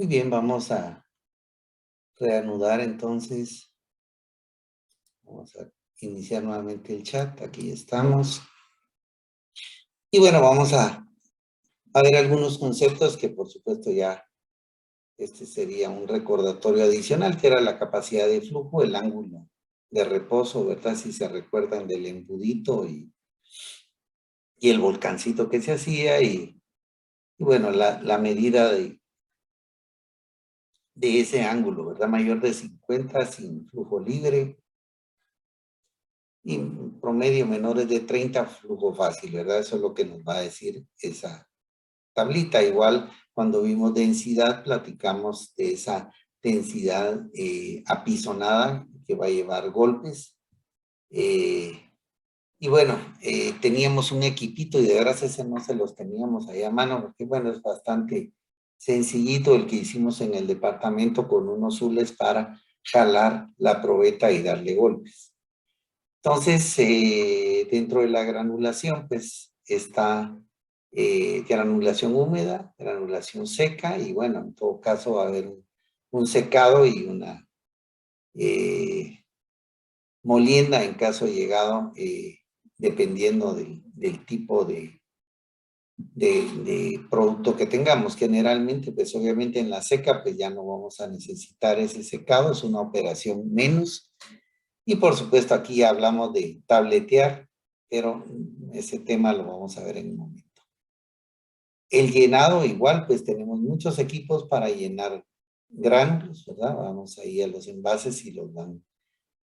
Speaker 1: Muy bien, vamos a reanudar entonces. Vamos a iniciar nuevamente el chat. Aquí estamos. Y bueno, vamos a ver algunos conceptos que por supuesto ya este sería un recordatorio adicional, que era la capacidad de flujo, el ángulo de reposo, ¿verdad? Si se recuerdan del embudito y el volcancito que se hacía y bueno, la medida de ese ángulo, ¿verdad? Mayor de 50 sin flujo libre y promedio menores de 30 flujo fácil, ¿verdad? Eso es lo que nos va a decir esa tablita. Igual cuando vimos densidad, platicamos de esa densidad apisonada que va a llevar golpes. Y bueno, teníamos un equipito y de veras ese no se los teníamos ahí a mano, porque bueno, es bastante sencillito el que hicimos en el departamento con unos zules para jalar la probeta y darle golpes. Entonces, dentro de la granulación, pues está granulación húmeda, granulación seca, y bueno, en todo caso va a haber un secado y una molienda en caso de llegado, dependiendo del tipo de producto que tengamos. Generalmente, pues obviamente en la seca, pues ya no vamos a necesitar ese secado, es una operación menos. Y por supuesto aquí hablamos de tabletear, pero ese tema lo vamos a ver en un momento. El llenado igual, pues tenemos muchos equipos para llenar gránulos, ¿verdad? Vamos ahí a los envases y los van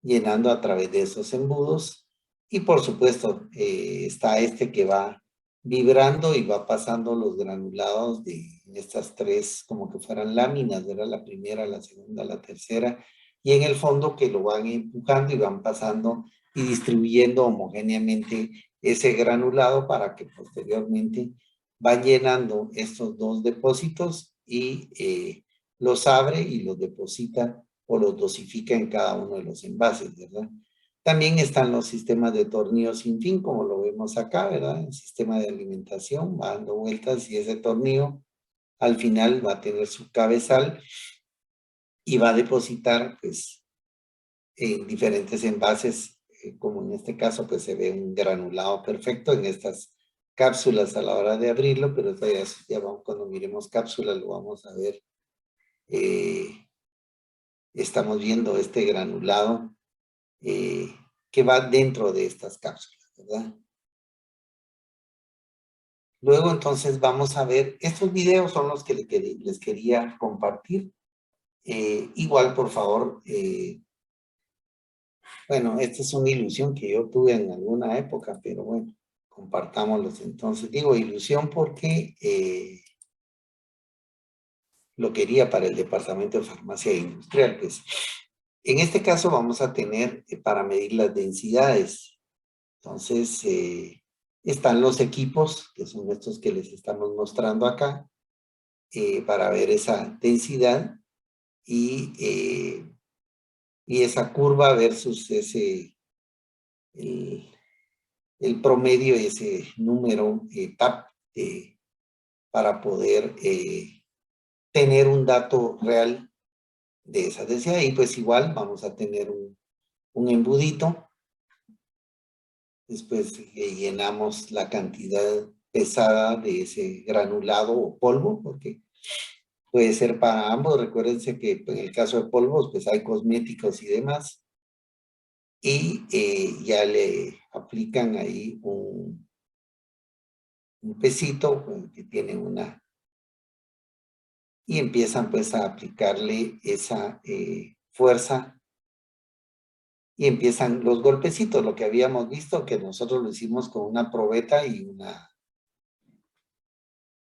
Speaker 1: llenando a través de esos embudos. Y por supuesto está este que va vibrando y va pasando los granulados de estas tres como que fueran láminas, ¿verdad? La primera, la segunda, la tercera. Y en el fondo que lo van empujando y van pasando y distribuyendo homogéneamente ese granulado para que posteriormente va llenando estos dos depósitos y los abre y los deposita o los dosifica en cada uno de los envases, ¿verdad? También están los sistemas de tornillo sin fin, como lo vemos acá, ¿verdad? El sistema de alimentación va dando vueltas y ese tornillo al final va a tener su cabezal y va a depositar, pues, en diferentes envases, como en este caso, pues se ve un granulado perfecto en estas cápsulas a la hora de abrirlo, pero ya vamos, cuando miremos cápsulas lo vamos a ver. Estamos viendo este granulado que va dentro de estas cápsulas, ¿verdad? Luego entonces vamos a ver, estos videos son los que les quería compartir. Igual, por favor, bueno, esta es una ilusión que yo tuve en alguna época, pero bueno, compartámoslos entonces. Digo ilusión porque lo quería para el Departamento de Farmacia Industrial, pues. En este caso vamos a tener para medir las densidades. Entonces, están los equipos, que son estos que les estamos mostrando acá, para ver esa densidad y esa curva versus el promedio, ese número TAP, para poder tener un dato real de esa densidad. Y pues igual vamos a tener un embudito. Después llenamos la cantidad pesada de ese granulado o polvo, porque puede ser para ambos. Recuérdense que en el caso de polvos, pues hay cosméticos y demás. Y ya le aplican ahí un pesito que tiene una... Y empiezan pues a aplicarle esa fuerza. Y empiezan los golpecitos, lo que habíamos visto, que nosotros lo hicimos con una probeta y un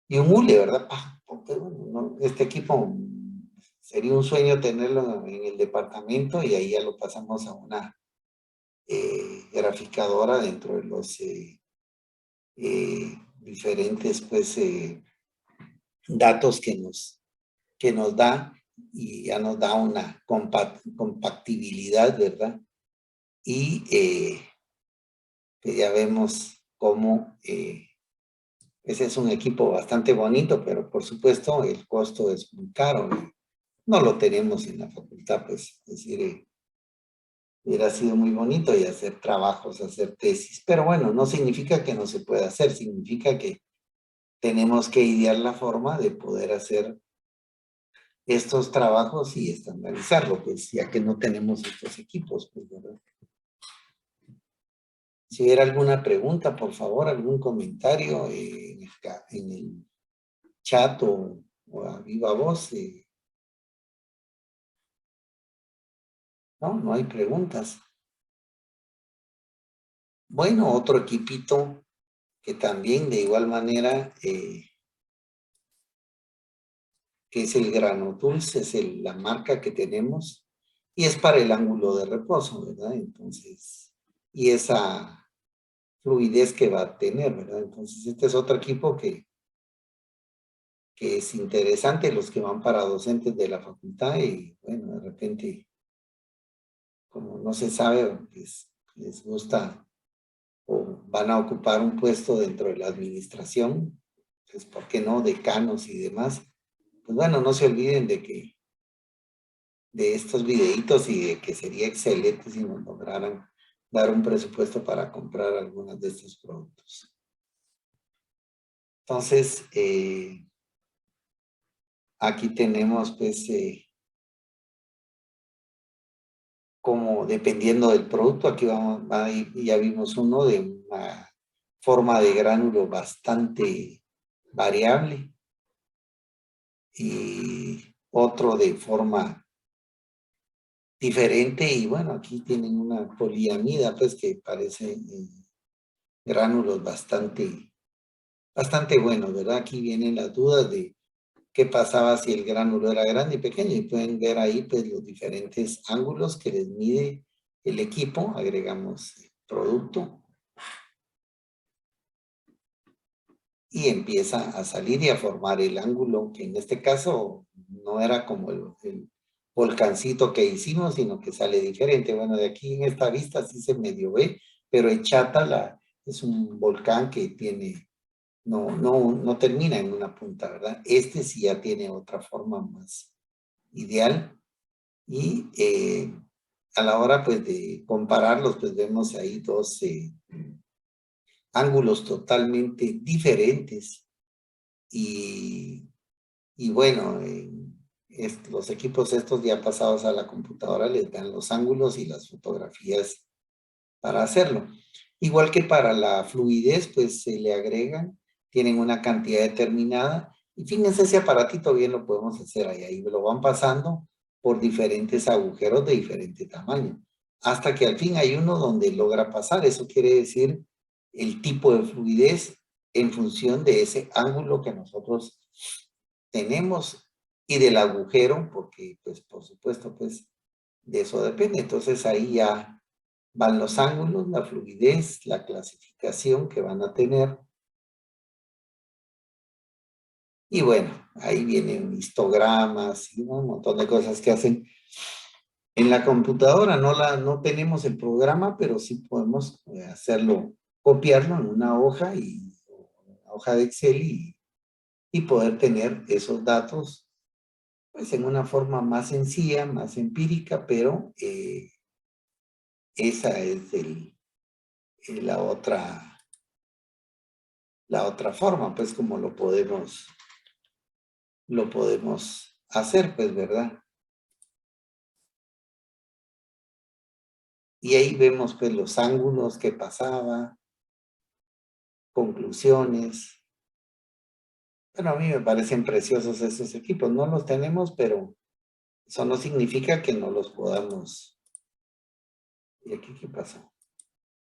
Speaker 1: hule, ¿verdad? Porque, bueno, este equipo sería un sueño tenerlo en el departamento y ahí ya lo pasamos a una graficadora dentro de los diferentes pues, datos que nos da y ya nos da una compatibilidad, ¿verdad? Y que ya vemos cómo Ese es un equipo bastante bonito, pero por supuesto el costo es muy caro. Y no lo tenemos en la facultad, pues, es decir, hubiera sido muy bonito y hacer trabajos, hacer tesis. Pero bueno, no significa que no se pueda hacer, significa que tenemos que idear la forma de poder hacer estos trabajos y estandarizarlo, pues, ya que no tenemos estos equipos, pues, ¿verdad? Si hubiera alguna pregunta, por favor, algún comentario en el chat o a viva voz. No, no hay preguntas. Bueno, otro equipito que también de igual manera, que es el Grano Dulce, es la marca que tenemos, y es para el ángulo de reposo, ¿verdad? Entonces, y esa fluidez que va a tener, ¿verdad? Entonces, este es otro equipo que es interesante, los que van para docentes de la facultad, y bueno, de repente, como no se sabe, les gusta o van a ocupar un puesto dentro de la administración, pues, ¿por qué no? Decanos y demás. Pues bueno, no se olviden de estos videitos y de que sería excelente si nos lograran dar un presupuesto para comprar algunos de estos productos. Entonces, aquí tenemos, pues, como dependiendo del producto, aquí ya vimos uno de una forma de gránulo bastante variable y otro de forma diferente, y bueno, aquí tienen una poliamida, pues, que parece gránulos bastante buenos, ¿verdad? Aquí vienen las dudas de qué pasaba si el gránulo era grande y pequeño, y pueden ver ahí, pues, los diferentes ángulos que les mide el equipo. Agregamos producto y empieza a salir y a formar el ángulo, que en este caso no era como el volcancito que hicimos, sino que sale diferente. Bueno, de aquí en esta vista sí se medio ve, pero Echata es un volcán que tiene, no termina en una punta, ¿verdad? Este sí ya tiene otra forma más ideal, y a la hora, pues, de compararlos, pues vemos ahí dos ángulos totalmente diferentes. Y bueno, los equipos estos ya pasados a la computadora les dan los ángulos y las fotografías para hacerlo. Igual que para la fluidez, pues se le agregan, tienen una cantidad determinada. Y fíjense, ese aparatito bien lo podemos hacer ahí lo van pasando por diferentes agujeros de diferente tamaño, hasta que al fin hay uno donde logra pasar. Eso quiere decir el tipo de fluidez en función de ese ángulo que nosotros tenemos y del agujero, porque pues por supuesto, pues de eso depende. Entonces ahí ya van los ángulos, la fluidez, la clasificación que van a tener. Y bueno, ahí vienen histogramas y un montón de cosas que hacen en la computadora. No tenemos el programa, pero sí podemos hacerlo, copiarlo en una hoja, una hoja de Excel, y poder tener esos datos, pues, en una forma más sencilla, más empírica, pero esa es la otra forma, pues, como lo podemos hacer, pues, ¿verdad? Y ahí vemos, pues, los ángulos que pasaba, conclusiones. Bueno, a mí me parecen preciosos esos equipos. No los tenemos, pero eso no significa que no los podamos. ¿Y aquí qué pasó?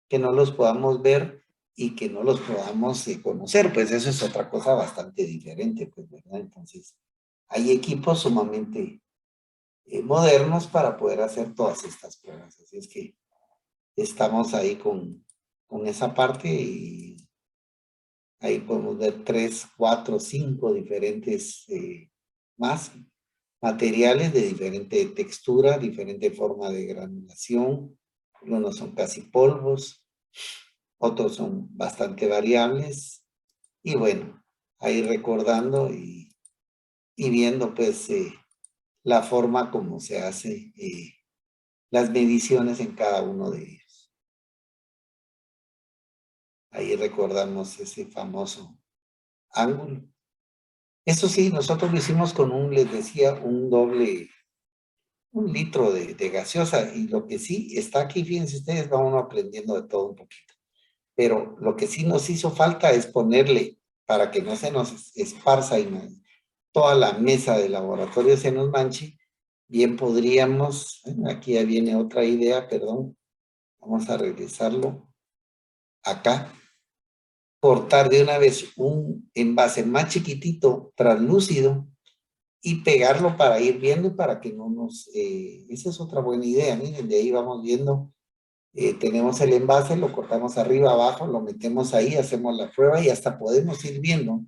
Speaker 1: Que no los podamos ver y que no los podamos conocer, pues eso es otra cosa bastante diferente, pues, ¿verdad? Entonces, hay equipos sumamente modernos para poder hacer todas estas pruebas. Así es que estamos ahí con esa parte, y ahí podemos ver 3, 4, 5 diferentes más materiales de diferente textura, diferente forma de granulación. Algunos son casi polvos, otros son bastante variables, Y bueno, ahí recordando y viendo pues la forma como se hace las mediciones en cada uno de ellos. Ahí recordamos ese famoso ángulo. Eso sí, nosotros lo hicimos con les decía, un litro de gaseosa, y lo que sí está aquí, fíjense ustedes, va uno aprendiendo de todo un poquito. Pero lo que sí nos hizo falta es ponerle, para que no se nos esparza y toda la mesa de laboratorio se nos manche, bien podríamos, aquí ya viene otra idea, perdón, vamos a regresarlo acá, cortar de una vez un envase más chiquitito, translúcido, y pegarlo para ir viendo y para que no nos... esa es otra buena idea, miren, de ahí vamos viendo, tenemos el envase, lo cortamos arriba, abajo, lo metemos ahí, hacemos la prueba y hasta podemos ir viendo.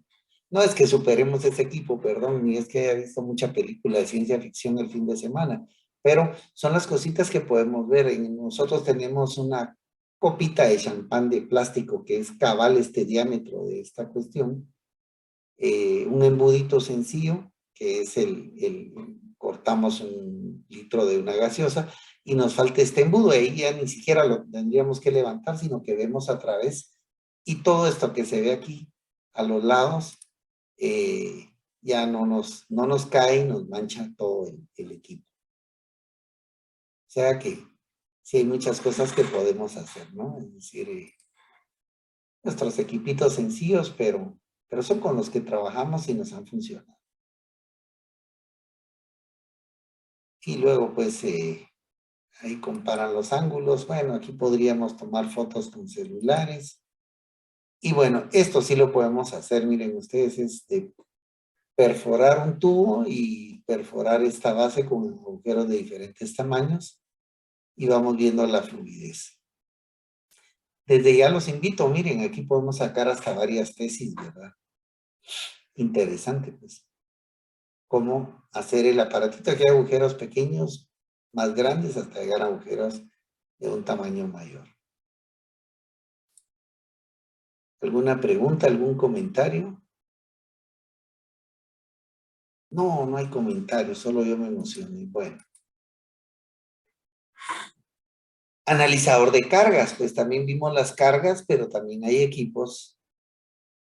Speaker 1: No es que superemos ese equipo, perdón, ni es que haya visto mucha película de ciencia ficción el fin de semana, pero son las cositas que podemos ver. Nosotros tenemos una copita de champán de plástico que es cabal este diámetro de esta cuestión, un embudito sencillo, que es cortamos un litro de una gaseosa, y nos falta este embudo, ahí ya ni siquiera lo tendríamos que levantar, sino que vemos a través, y todo esto que se ve aquí, a los lados, ya no nos cae y nos mancha todo el equipo. O sea que sí hay muchas cosas que podemos hacer, ¿no? Es decir, nuestros equipitos sencillos, pero son con los que trabajamos y nos han funcionado. Y luego, pues, ahí comparan los ángulos. Bueno, aquí podríamos tomar fotos con celulares. Y bueno, esto sí lo podemos hacer, miren ustedes, es de perforar un tubo y perforar esta base con agujeros de diferentes tamaños y vamos viendo la fluidez. Desde ya los invito, miren, aquí podemos sacar hasta varias tesis, ¿verdad? Interesante, pues. Cómo hacer el aparatito. Aquí hay agujeros pequeños, más grandes, hasta llegar a agujeros de un tamaño mayor. ¿Alguna pregunta, algún comentario? No, no hay comentarios, solo yo me emocioné. Bueno. Analizador de cargas, pues también vimos las cargas, pero también hay equipos,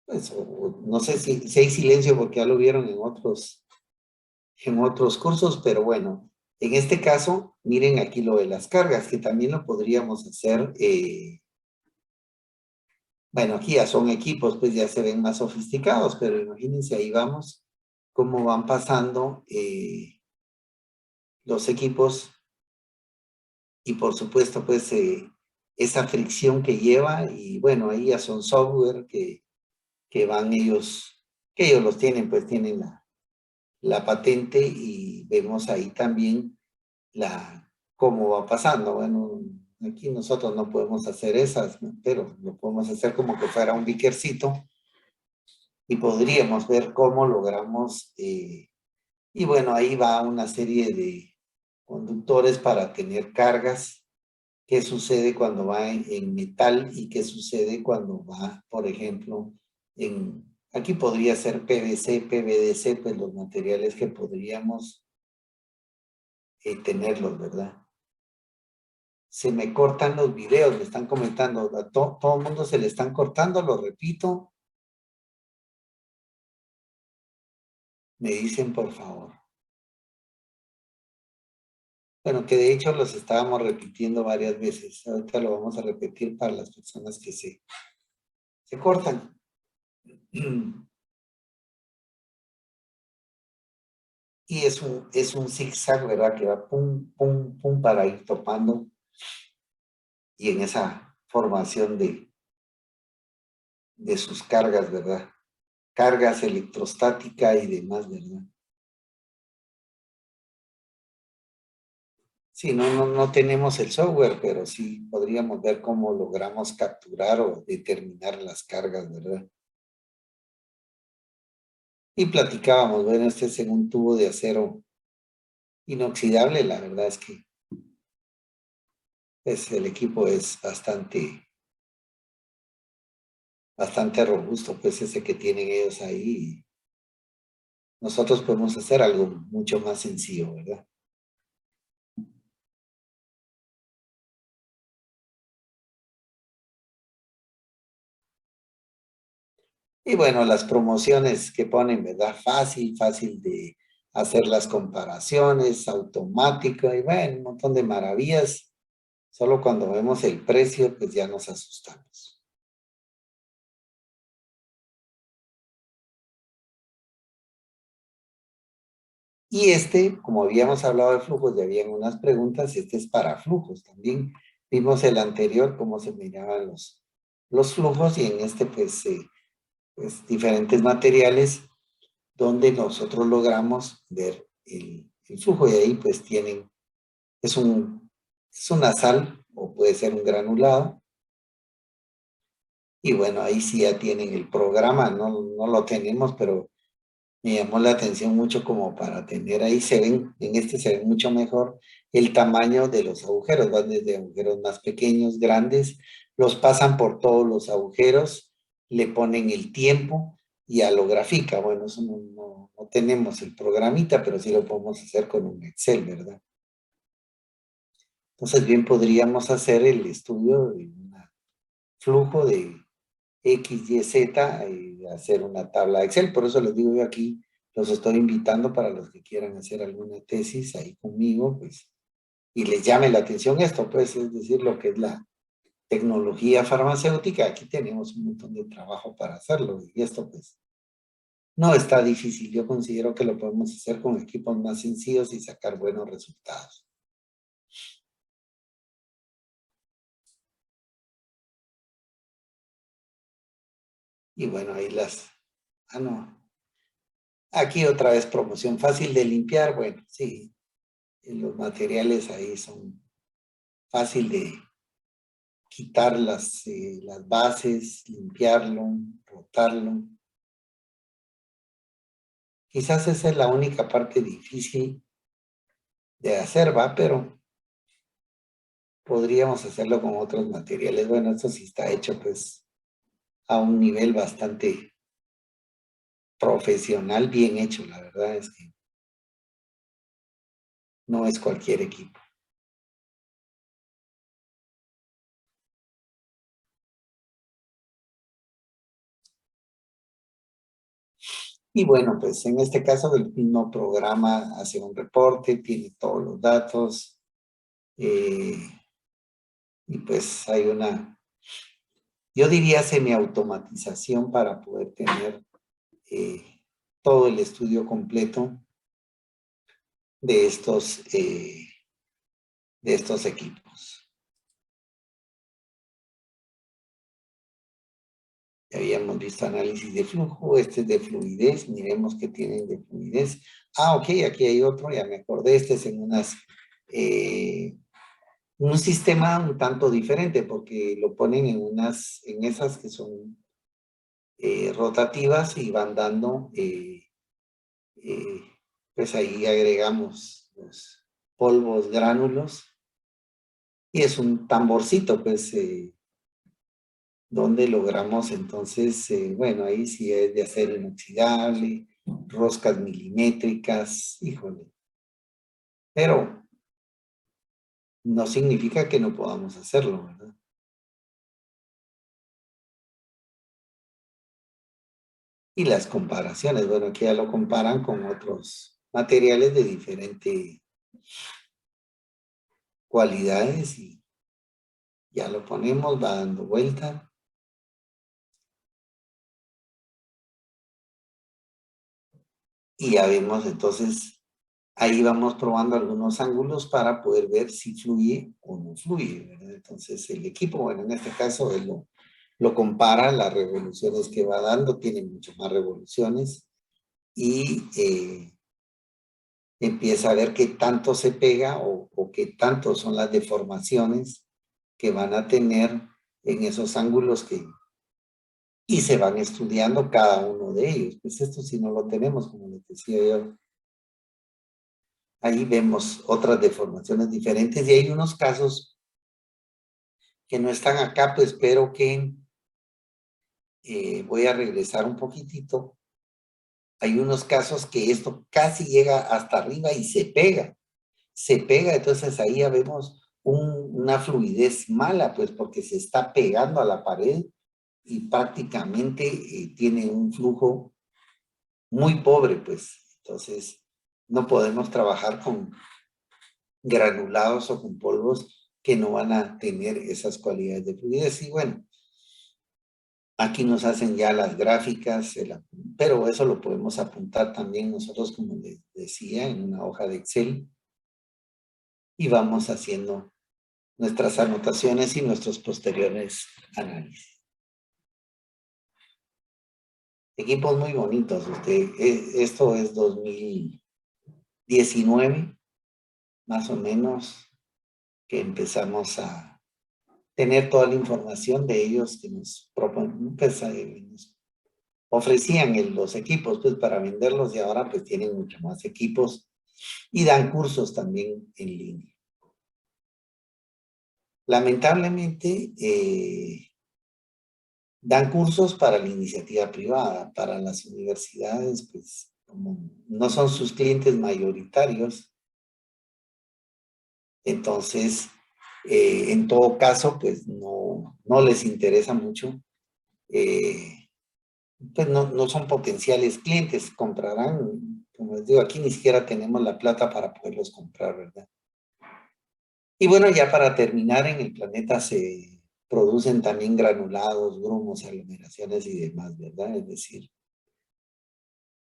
Speaker 1: pues, no sé si hay silencio porque ya lo vieron en otros cursos, pero bueno, en este caso, miren aquí lo de las cargas, que también lo podríamos hacer, bueno, aquí ya son equipos, pues ya se ven más sofisticados, pero imagínense, ahí vamos, cómo van pasando los equipos y por supuesto, pues, esa fricción que lleva, y bueno, ahí ya son software que van ellos, que ellos los tienen, pues tienen la patente, y vemos ahí también cómo va pasando. Bueno, aquí nosotros no podemos hacer esas, ¿no? Pero lo podemos hacer como que fuera un bickercito, y podríamos ver cómo logramos, y bueno, ahí va una serie de conductores para tener cargas. ¿Qué sucede cuando va en metal y qué sucede cuando va, por ejemplo, aquí podría ser PVC, PVDC, pues los materiales que podríamos tenerlos, ¿verdad? Se me cortan los videos, me están comentando, a todo el mundo se le están cortando, lo repito. Me dicen, por favor. Bueno, que de hecho los estábamos repitiendo varias veces. Ahorita lo vamos a repetir para las personas que se cortan. Y es un zigzag, ¿verdad? Que va pum, pum, pum para ir topando y en esa formación de sus cargas, ¿verdad? Cargas electrostática y demás, ¿verdad? Sí, no tenemos el software, pero sí podríamos ver cómo logramos capturar o determinar las cargas, ¿verdad? Y platicábamos, bueno, este es en un tubo de acero inoxidable, la verdad es que el equipo es bastante bastante robusto, pues ese que tienen ellos ahí. Nosotros podemos hacer algo mucho más sencillo, ¿verdad? Y bueno, las promociones que ponen, ¿verdad? Fácil de hacer las comparaciones, automático, y bueno, un montón de maravillas. Solo cuando vemos el precio, pues ya nos asustamos. Y este, como habíamos hablado de flujos, ya habían unas preguntas, este es para flujos. También vimos el anterior, cómo se miraban los flujos, y en este, pues diferentes materiales donde nosotros logramos ver el flujo, y ahí pues tienen, es, es una sal o puede ser un granulado, y bueno, ahí sí ya tienen el programa, no lo tenemos, pero me llamó la atención mucho como para tener ahí, se ven, en este se ve mucho mejor el tamaño de los agujeros, van desde agujeros más pequeños, grandes, los pasan por todos los agujeros, le ponen el tiempo y ya lo grafica. Bueno, eso no tenemos el programita, pero sí lo podemos hacer con un Excel, ¿verdad? Entonces bien podríamos hacer el estudio de un flujo de X, Y, Z y hacer una tabla de Excel. Por eso les digo yo aquí, los estoy invitando para los que quieran hacer alguna tesis ahí conmigo, pues, y les llame la atención esto, pues, es decir, lo que es la tecnología farmacéutica. Aquí tenemos un montón de trabajo para hacerlo, y esto, pues, no está difícil. Yo considero que lo podemos hacer con equipos más sencillos y sacar buenos resultados. Y bueno, ahí no. Aquí otra vez promoción fácil de limpiar. Bueno, sí, los materiales ahí son fácil de quitar las bases, limpiarlo, rotarlo. Quizás esa es la única parte difícil de hacer, ¿va? Pero podríamos hacerlo con otros materiales. Bueno, esto sí está hecho pues a un nivel bastante profesional, bien hecho. La verdad es que no es cualquier equipo. Y bueno, pues en este caso el mismo programa hace un reporte, tiene todos los datos, eh, y pues hay yo diría semiautomatización para poder tener todo el estudio completo de estos equipos. Ya habíamos visto análisis de flujo, este es de fluidez, miremos qué tienen de fluidez. Ah, ok, aquí hay otro, ya me acordé, este es en un sistema un tanto diferente, porque lo ponen en esas que son rotativas, y van dando, eh, pues ahí agregamos los polvos, gránulos, y es un tamborcito, pues, donde logramos entonces, bueno, ahí sí es de acero inoxidable, roscas milimétricas, híjole, pero no significa que no podamos hacerlo, ¿verdad? Y las comparaciones, bueno, aquí ya lo comparan con otros materiales de diferentes cualidades, y ya lo ponemos, va dando vuelta. Y ya vemos entonces, ahí vamos probando algunos ángulos para poder ver si fluye o no fluye, ¿verdad? Entonces el equipo, bueno, en este caso él lo compara, las revoluciones que va dando, tiene mucho más revoluciones, y empieza a ver qué tanto se pega o qué tanto son las deformaciones que van a tener en esos ángulos y se van estudiando cada uno de ellos. Pues esto si no lo tenemos, como les decía yo, ahí vemos otras deformaciones diferentes, y hay unos casos que no están acá, pues, pero que voy a regresar un poquitito. Hay unos casos que esto casi llega hasta arriba y se pega. Se pega, entonces ahí ya vemos una fluidez mala, pues porque se está pegando a la pared y prácticamente tiene un flujo muy pobre, pues. Entonces, no podemos trabajar con granulados o con polvos que no van a tener esas cualidades de fluidez. Y bueno, aquí nos hacen ya las gráficas, pero eso lo podemos apuntar también nosotros, como les decía, en una hoja de Excel y vamos haciendo nuestras anotaciones y nuestros posteriores análisis. Equipos muy bonitos. Esto es 2019, más o menos, que empezamos a tener toda la información de ellos que nos ofrecían los equipos pues, para venderlos y ahora pues tienen mucho más equipos y dan cursos también en línea. Lamentablemente, dan cursos para la iniciativa privada, para las universidades, pues como no son sus clientes mayoritarios, entonces en todo caso pues no les interesa mucho, pues no son potenciales clientes, comprarán, como les digo, aquí ni siquiera tenemos la plata para poderlos comprar, ¿verdad? Y bueno, ya para terminar, en el planeta se producen también granulados, grumos, aglomeraciones y demás, ¿verdad? Es decir,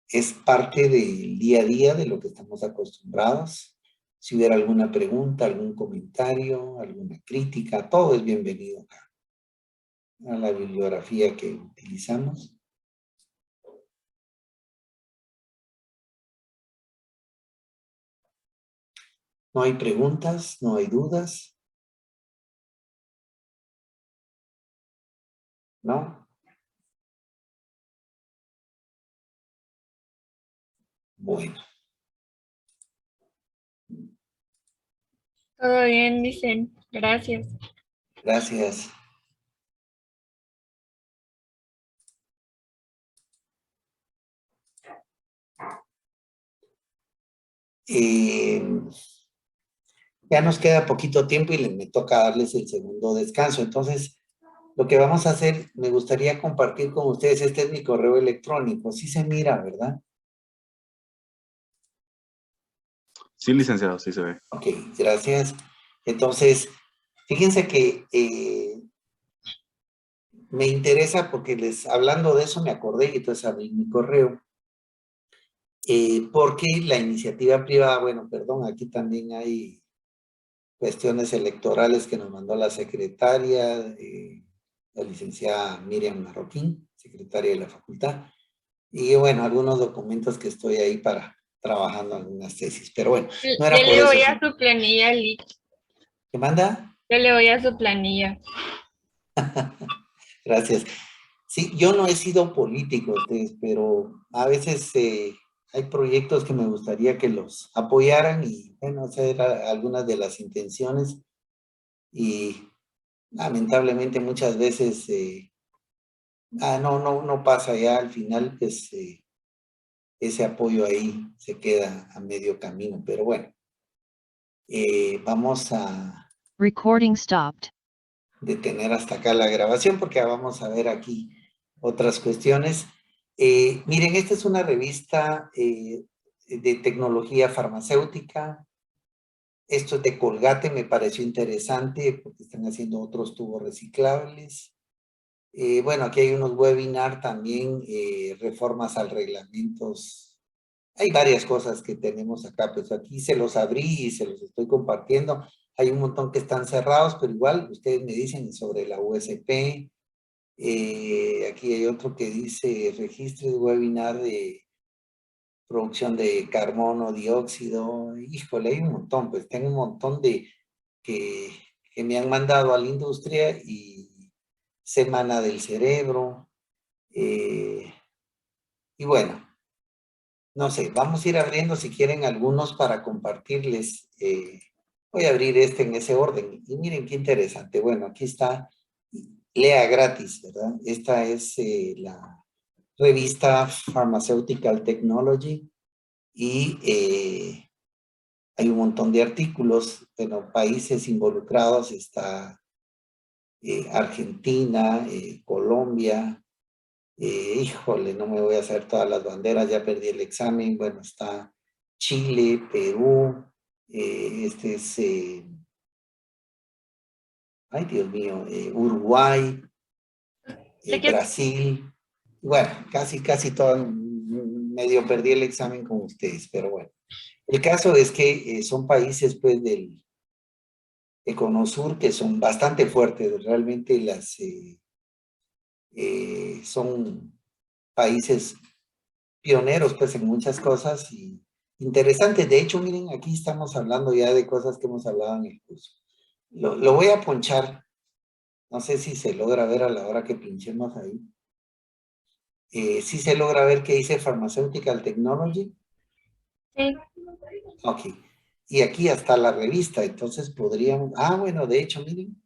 Speaker 1: es parte del día a día de lo que estamos acostumbrados. Si hubiera alguna pregunta, algún comentario, alguna crítica, todo es bienvenido acá, a la bibliografía que utilizamos. No hay preguntas, no hay dudas. ¿No? Bueno.
Speaker 3: Todo bien, dicen. Gracias.
Speaker 1: Gracias. Ya nos queda poquito tiempo y me toca darles el segundo descanso. Entonces, lo que vamos a hacer, me gustaría compartir con ustedes, este es mi correo electrónico. Sí se mira, ¿verdad?
Speaker 4: Sí, licenciado, sí se ve.
Speaker 1: Ok, gracias. Entonces, fíjense que me interesa porque hablando de eso me acordé y entonces abrí mi correo. Porque la iniciativa privada, bueno, perdón, aquí también hay cuestiones electorales que nos mandó la secretaria, la licenciada Miriam Marroquín, secretaria de la facultad. Y bueno, algunos documentos que estoy ahí trabajando algunas tesis. Pero bueno, no era
Speaker 3: Ya
Speaker 1: por
Speaker 3: le
Speaker 1: eso.
Speaker 3: voy a su planilla, Lick.
Speaker 1: ¿Qué manda?
Speaker 3: Ya le voy a su planilla.
Speaker 1: Gracias. Sí, yo no he sido político, pero a veces hay proyectos que me gustaría que los apoyaran y bueno, esas eran algunas de las intenciones y lamentablemente muchas veces no pasa ya al final, pues ese apoyo ahí se queda a medio camino, pero bueno, vamos a
Speaker 2: Recording stopped.
Speaker 1: detener hasta acá la grabación porque vamos a ver aquí otras cuestiones. Miren, esta es una revista de tecnología farmacéutica. Esto es de Colgate, me pareció interesante porque están haciendo otros tubos reciclables. Bueno, aquí hay unos webinars también, reformas al reglamentos. Hay varias cosas que tenemos acá, pues aquí se los abrí y se los estoy compartiendo. Hay un montón que están cerrados, pero igual ustedes me dicen sobre la USP. Aquí hay otro que dice registro de webinar de producción de carbono, dióxido. Híjole, hay un montón, pues tengo un montón que me han mandado a la industria y Semana del Cerebro. Y bueno, no sé, vamos a ir abriendo si quieren algunos para compartirles. Voy a abrir este en ese orden. Y miren qué interesante. Bueno, aquí está. lea gratis, ¿verdad? Esta es la revista Pharmaceutical Technology y hay un montón de artículos. Bueno, países involucrados está Argentina, Colombia, híjole, no me voy a hacer todas las banderas, ya perdí el examen. Bueno, está Chile, Perú, este es, ay Dios mío, Uruguay,
Speaker 3: Sé que
Speaker 1: Brasil. Bueno, casi todo, medio perdí el examen con ustedes, pero bueno. El caso es que son países pues del Econosur que son bastante fuertes, realmente son países pioneros pues en muchas cosas y interesantes. De hecho, miren, aquí estamos hablando ya de cosas que hemos hablado en el curso. Lo voy a ponchar, no sé si se logra ver a la hora que pinchemos ahí. Sí se logra ver que dice Pharmaceutical Technology.
Speaker 3: sí.
Speaker 1: Ok. Y aquí está la revista, entonces podríamos... Ah, bueno, de hecho, miren,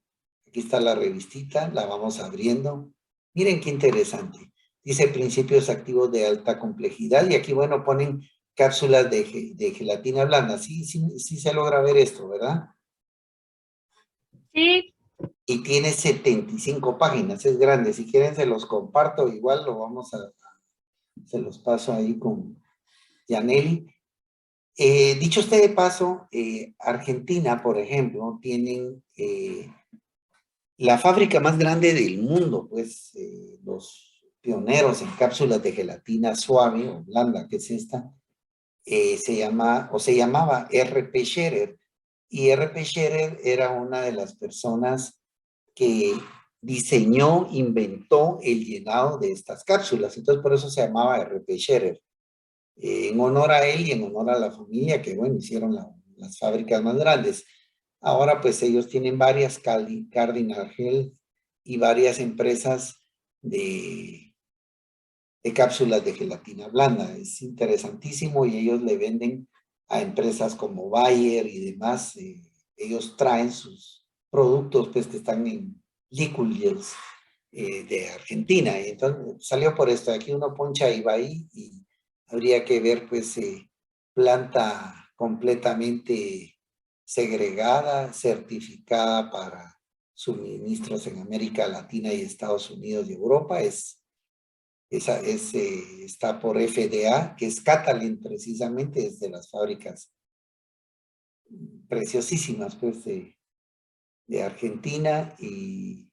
Speaker 1: aquí está la revistita, la vamos abriendo. Miren qué interesante. Dice principios activos de alta complejidad y aquí, bueno, ponen cápsulas de gelatina blanda. Sí se logra ver esto, ¿verdad?
Speaker 3: Sí,
Speaker 1: Y tiene 75 páginas, es grande. Si quieren se los comparto, igual se los paso ahí con Yaneli. Dicho usted de paso, Argentina, por ejemplo, tienen la fábrica más grande del mundo, pues los pioneros en cápsulas de gelatina suave o blanda, que es esta, se llamaba R.P. Scherer. Y R.P. Scherer era una de las personas que diseñó, inventó el llenado de estas cápsulas. Entonces, por eso se llamaba R.P. Scherer. En honor a él y en honor a la familia que, bueno, hicieron las fábricas más grandes. Ahora, pues, ellos tienen varias, Cardinal Health y varias empresas de cápsulas de gelatina blanda. Es interesantísimo y ellos le venden a empresas como Bayer y demás. Ellos traen sus productos, pues, que están en liquids de Argentina. Y entonces salió por esto. Aquí uno poncha Ibai y habría que ver, pues, planta completamente segregada, certificada para suministros en América Latina y Estados Unidos y Europa. Está por FDA, que es Catalent precisamente, es de las fábricas preciosísimas, pues, de Argentina y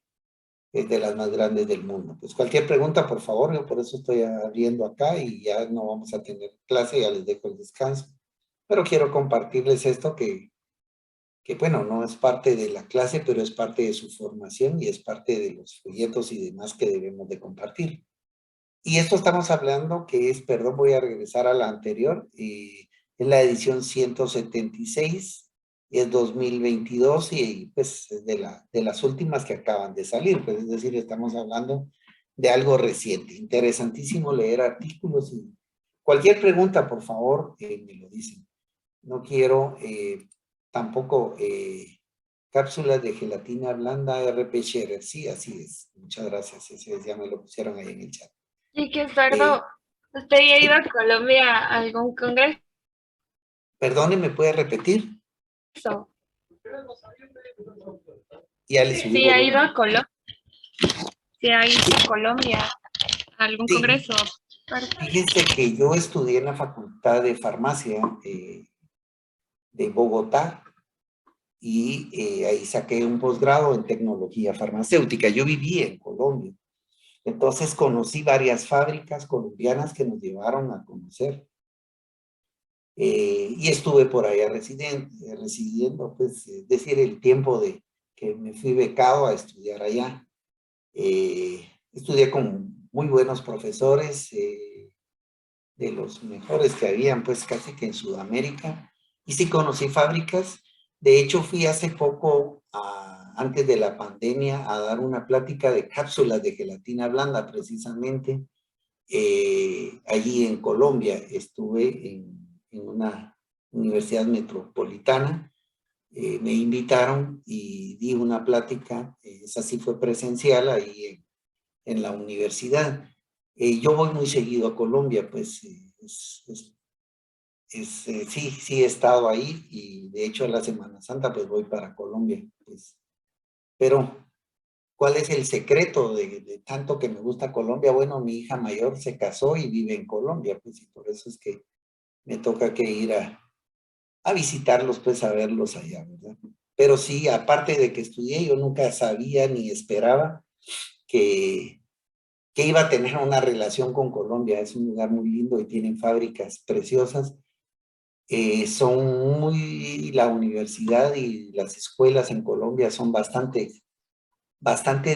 Speaker 1: es de las más grandes del mundo. Pues cualquier pregunta, por favor, yo por eso estoy abriendo acá y ya no vamos a tener clase, ya les dejo el descanso. Pero quiero compartirles esto que bueno, no es parte de la clase, pero es parte de su formación y es parte de los folletos y demás que debemos de compartir. Y esto estamos hablando que es, perdón, voy a regresar a la anterior, es la edición 176, es 2022 y pues es de las últimas que acaban de salir, pues es decir, estamos hablando de algo reciente. Interesantísimo leer artículos y cualquier pregunta, por favor, me lo dicen. No quiero tampoco cápsulas de gelatina blanda RP Scherer. Sí, así es. Muchas gracias. Ese ya me lo pusieron ahí en el chat.
Speaker 3: sí que
Speaker 1: Eh,
Speaker 3: sordo. ¿Usted ya ha ido
Speaker 1: sí,
Speaker 3: a Colombia a algún congreso?
Speaker 1: perdone, ¿me puede repetir? Ya le subí
Speaker 3: Sí, ha ido
Speaker 1: volumen.
Speaker 3: a Colombia. Sí, ha ido a Colombia a algún
Speaker 1: Sí,
Speaker 3: congreso.
Speaker 1: fíjense que yo estudié en la Facultad de Farmacia de Bogotá y ahí saqué un posgrado en tecnología farmacéutica. Yo viví en Colombia. Entonces conocí varias fábricas colombianas que nos llevaron a conocer. Y estuve por allá residiendo, pues, es decir, el tiempo de que me fui becado a estudiar allá. Estudié con muy buenos profesores, de los mejores que habían, pues, casi que en Sudamérica. Y sí conocí fábricas. De hecho, fui hace poco, antes de la pandemia, a dar una plática de cápsulas de gelatina blanda, precisamente, allí en Colombia. Estuve en una universidad metropolitana me invitaron y di una plática, esa sí fue presencial ahí en la universidad. Yo voy muy seguido a Colombia, pues sí he estado ahí y de hecho a la Semana Santa pues voy para Colombia. Pues. Pero, ¿cuál es el secreto de tanto que me gusta Colombia? Bueno, mi hija mayor se casó y vive en Colombia, pues y por eso es que me toca que ir a visitarlos, pues a verlos allá, ¿verdad? Pero sí, aparte de que estudié, yo nunca sabía ni esperaba que iba a tener una relación con Colombia. Es un lugar muy lindo y tienen fábricas preciosas. La universidad y las escuelas en Colombia son bastante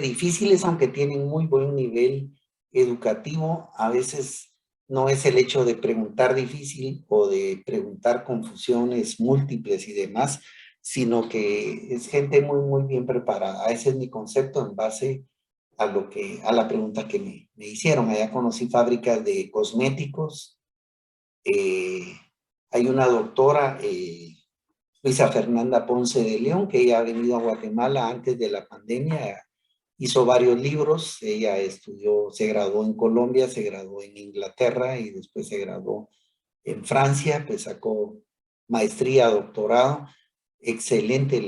Speaker 1: difíciles, aunque tienen muy buen nivel educativo. A veces no es el hecho de preguntar difícil o de preguntar confusiones múltiples y demás, sino que es gente muy bien preparada. Ese es mi concepto en base a la pregunta que me hicieron. Allá conocí fábricas de cosméticos. Hay una doctora, Luisa Fernanda Ponce de León, que ella ha venido a Guatemala antes de la pandemia, hizo varios libros. Ella estudió, se graduó en Colombia, se graduó en Inglaterra y después se graduó en Francia, pues sacó maestría, doctorado. Excelente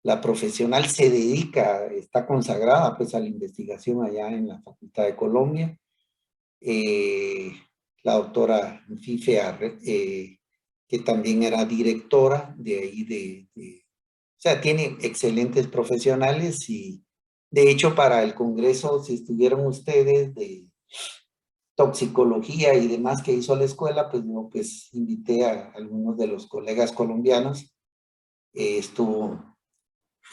Speaker 1: la profesional, se dedica, está consagrada pues a la investigación allá en la Facultad de Colombia. La doctora Fife que también era directora de ahí o sea, tiene excelentes profesionales y de hecho para el congreso, si estuvieron ustedes de toxicología y demás que hizo la escuela, pues yo pues invité a algunos de los colegas colombianos. Estuvo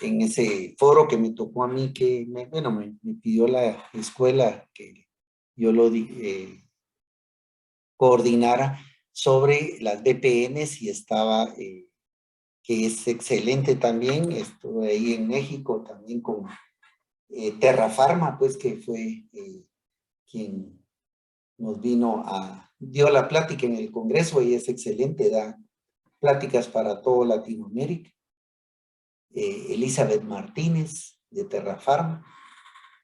Speaker 1: en ese foro que me tocó a mí, que me pidió la escuela que yo coordinara sobre las VPNs y estaba, que es excelente también. Estuve ahí en México también con Terrafarma, pues que fue quien nos dio la plática en el Congreso y es excelente, da pláticas para todo Latinoamérica. Elizabeth Martínez de Terrafarma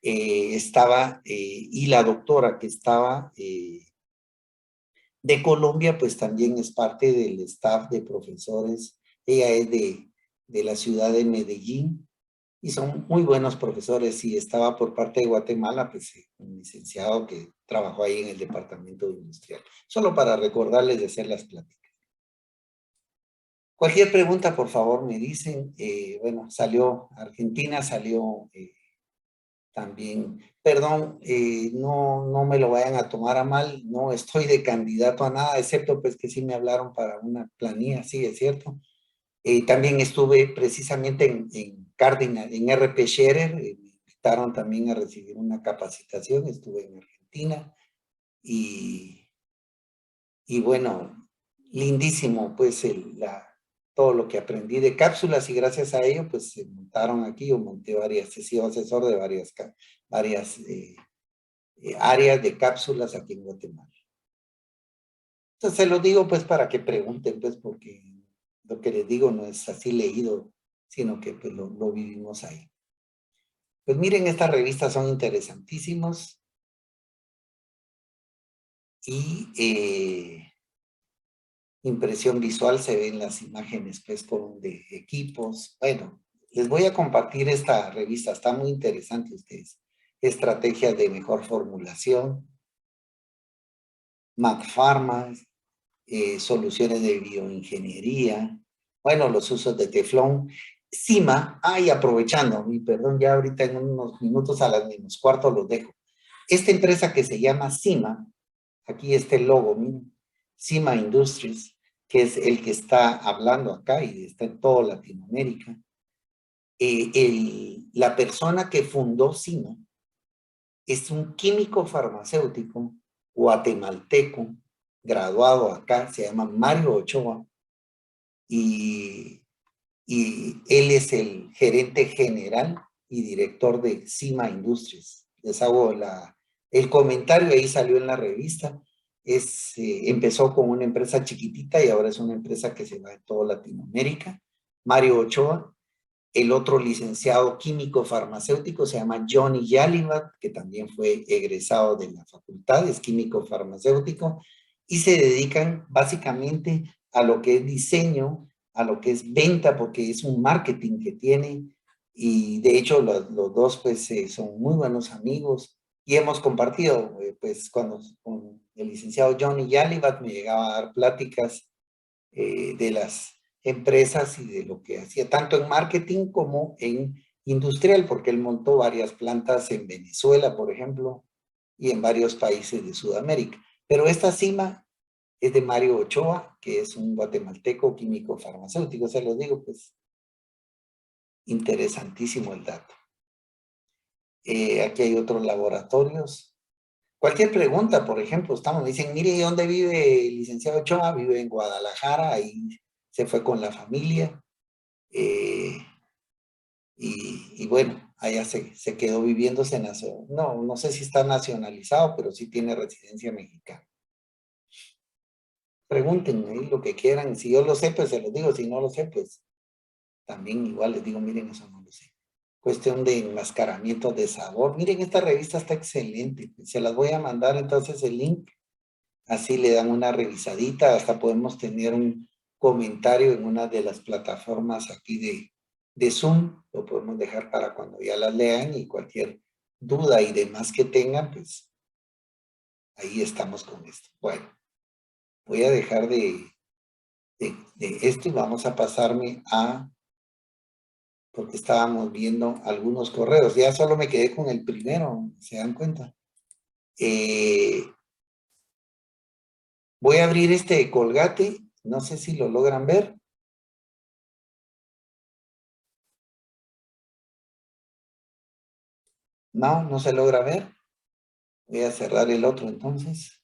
Speaker 1: estaba, y la doctora que estaba de Colombia, pues también es parte del staff de profesores. Ella es de la ciudad de Medellín y son muy buenos profesores. Y estaba por parte de Guatemala, pues un licenciado que trabajó ahí en el departamento industrial. Solo para recordarles de hacer las pláticas. Cualquier pregunta, por favor, me dicen. Bueno, salió Argentina, salió también, perdón, no me lo vayan a tomar a mal, no estoy de candidato a nada, excepto pues que sí me hablaron para una planilla, sí, es cierto. También estuve precisamente en Cárdenas, en RP Scherer, me invitaron también a recibir una capacitación, estuve en Argentina y bueno, lindísimo pues todo lo que aprendí de cápsulas y gracias a ello pues se montaron aquí, yo monté varias, he sido asesor de varias áreas de cápsulas aquí en Guatemala. Entonces se lo digo pues para que pregunten pues porque lo que les digo no es así leído, sino que pues lo vivimos ahí. Pues miren, estas revistas son interesantísimos y impresión visual, se ven las imágenes pues con de equipos. Bueno, les voy a compartir esta revista, está muy interesante ustedes. Estrategias de mejor formulación, McPharma, soluciones de bioingeniería, bueno, los usos de teflón, CIMA, y aprovechando, y perdón, ya ahorita en unos minutos a las -4 los dejo. Esta empresa que se llama CIMA, aquí está el logo, miren, CIMA Industries, que es el que está hablando acá y está en toda Latinoamérica. La persona que fundó CIMA es un químico farmacéutico guatemalteco, graduado acá, se llama Mario Ochoa, y él es el gerente general y director de CIMA Industries. Les hago el comentario, ahí salió en la revista. Empezó con una empresa chiquitita y ahora es una empresa que se va en toda Latinoamérica. Mario Ochoa. El otro licenciado químico farmacéutico se llama Johnny Yalivat, que también fue egresado de la facultad, es químico farmacéutico, y se dedican básicamente a lo que es diseño, a lo que es venta, porque es un marketing que tienen, y de hecho los dos pues son muy buenos amigos, y hemos compartido, pues con el licenciado Johnny Yalivat me llegaba a dar pláticas de las empresas y de lo que hacía, tanto en marketing como en industrial, porque él montó varias plantas en Venezuela, por ejemplo, y en varios países de Sudamérica. Pero esta cima es de Mario Ochoa, que es un guatemalteco químico farmacéutico, se los digo, pues, interesantísimo el dato. Aquí hay otros laboratorios. Cualquier pregunta, por ejemplo, me dicen, mire, ¿dónde vive el licenciado Ochoa? Vive en Guadalajara, ahí se fue con la familia. Y bueno, allá se quedó viviendo, no sé si está nacionalizado, pero sí tiene residencia mexicana. Pregúntenme lo que quieran, si yo lo sé, pues se los digo, si no lo sé, pues también igual les digo, miren, eso no lo sé. Cuestión de enmascaramiento de sabor. Miren, esta revista está excelente, se las voy a mandar entonces el link, así le dan una revisadita, hasta podemos tener un comentario en una de las plataformas aquí de Zoom, lo podemos dejar para cuando ya las lean y cualquier duda y demás que tengan, pues ahí estamos con esto. Bueno, voy a dejar de esto y vamos a pasarme porque estábamos viendo algunos correos, ya solo me quedé con el primero, ¿se dan cuenta? Voy a abrir este Colgate, no sé si lo logran ver. No se logra ver. Voy a cerrar el otro entonces.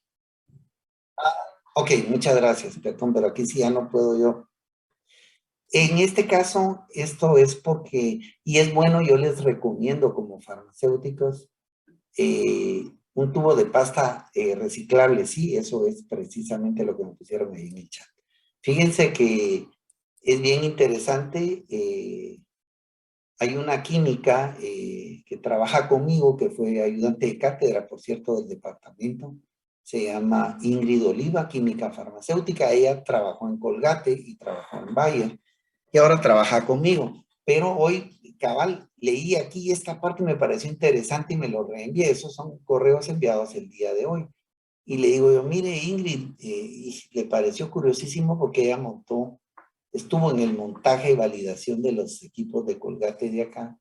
Speaker 1: Ok, muchas gracias, perdón, pero aquí sí ya no puedo yo. En este caso, esto es porque, y es bueno, yo les recomiendo como farmacéuticos, un tubo de pasta reciclable, sí, eso es precisamente lo que me pusieron ahí en el chat. Fíjense que es bien interesante, hay una química que trabaja conmigo, que fue ayudante de cátedra, por cierto, del departamento, se llama Ingrid Oliva, química farmacéutica, ella trabajó en Colgate y trabajó en Bayer, y ahora trabaja conmigo. Pero hoy, cabal, leí aquí esta parte, me pareció interesante y me lo reenvié. Esos son correos enviados el día de hoy. Y le digo yo, mire Ingrid, y le pareció curiosísimo porque ella estuvo en el montaje y validación de los equipos de Colgate de acá,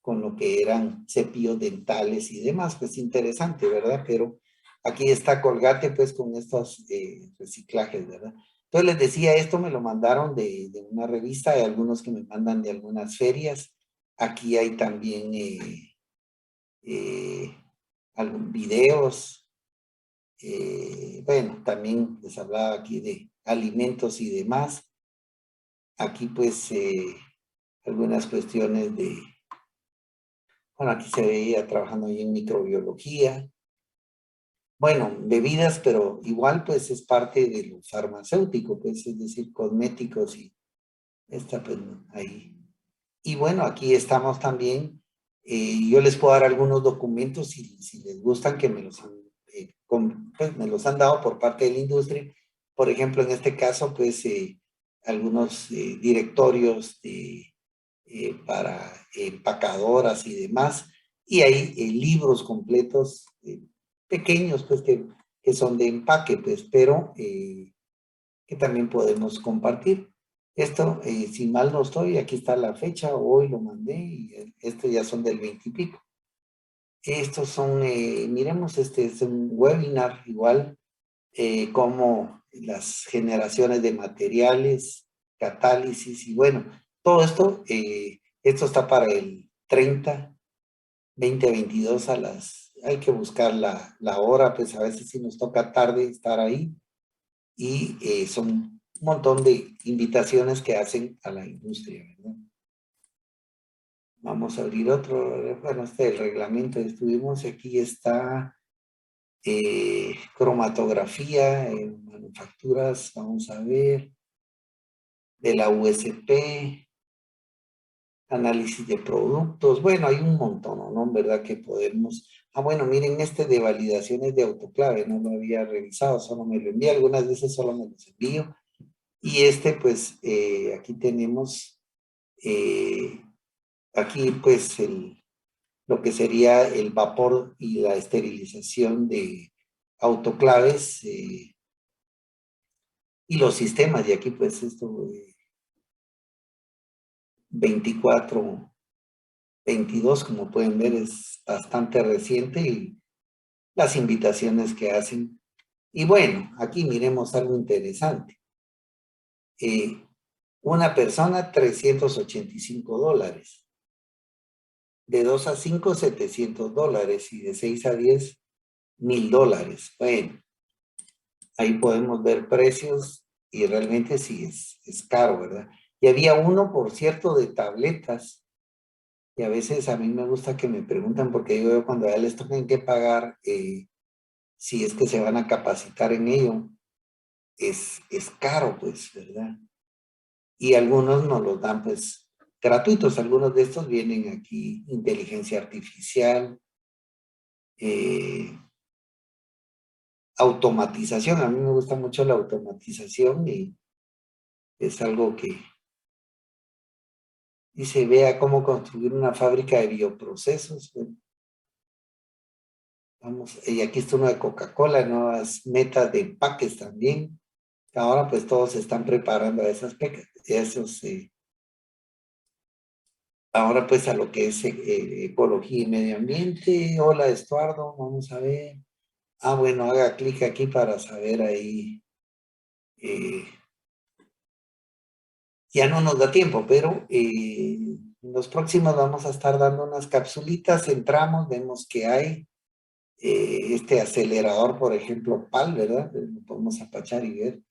Speaker 1: con lo que eran cepillos dentales y demás. Pues interesante, ¿verdad? Pero aquí está Colgate pues con estos reciclajes, ¿verdad? Entonces les decía, esto me lo mandaron de una revista, hay algunos que me mandan de algunas ferias. Aquí hay también algunos videos. Bueno, también les hablaba aquí de alimentos y demás. Aquí pues algunas cuestiones bueno, aquí se veía trabajando ahí en microbiología. Bueno, bebidas, pero igual pues es parte de lo farmacéutico, pues es decir, cosméticos y está pues ahí. Y bueno, aquí estamos también, yo les puedo dar algunos documentos si les gustan que pues, me los han dado por parte de la industria. Por ejemplo, en este caso, pues algunos directorios para empacadoras y demás, y hay libros completos pequeños, pues que son de empaque, pues, pero que también podemos compartir. Esto, si mal no estoy, aquí está la fecha, hoy lo mandé, y estos ya son del 20 y pico. Estos son, miremos, este es un webinar igual, como las generaciones de materiales, catálisis, y bueno, todo esto, esto está para el 30, 20, 22 hay que buscar la hora, pues a veces si nos toca tarde estar ahí, y son un montón de invitaciones que hacen a la industria, ¿verdad? Vamos a abrir otro, bueno, este es el reglamento, estuvimos, aquí está cromatografía en manufacturas, vamos a ver, de la USP, análisis de productos. Bueno, hay un montón, ¿no? ¿Verdad? Que podemos... Ah, bueno, miren, este de validaciones de autoclave, no lo había revisado, solo me lo envía, algunas veces solo me los envío. Y este, pues, aquí tenemos, aquí, pues, lo que sería el vapor y la esterilización de autoclaves y los sistemas. Y aquí, pues, esto, 24, 22, como pueden ver, es bastante reciente y las invitaciones que hacen. Y bueno, aquí miremos algo interesante. Una persona, $385. De 2 a 5, $700. Y de 6 a 10, $1,000. Bueno, ahí podemos ver precios y realmente sí es caro, ¿verdad? Y había uno, por cierto, de tabletas. Y a veces a mí me gusta que me preguntan, porque yo veo cuando ya les tocan que pagar, si es que se van a capacitar en ello, es caro, pues, ¿verdad? Y algunos nos los dan, pues, gratuitos. Algunos de estos vienen aquí, inteligencia artificial, automatización. A mí me gusta mucho la automatización y es algo que dice, vea cómo construir una fábrica de bioprocesos. Bueno, vamos, y aquí está uno de Coca-Cola, nuevas metas de empaques también. Ahora pues todos se están preparando a esas esos, ahora pues a lo que es ecología y medio ambiente. Hola Estuardo, vamos a ver. Ah, bueno, haga clic aquí para saber ahí. Ya no nos da tiempo, pero en los próximos vamos a estar dando unas capsulitas, entramos, vemos que hay este acelerador, por ejemplo, PAL, ¿verdad? Lo podemos apachar y ver.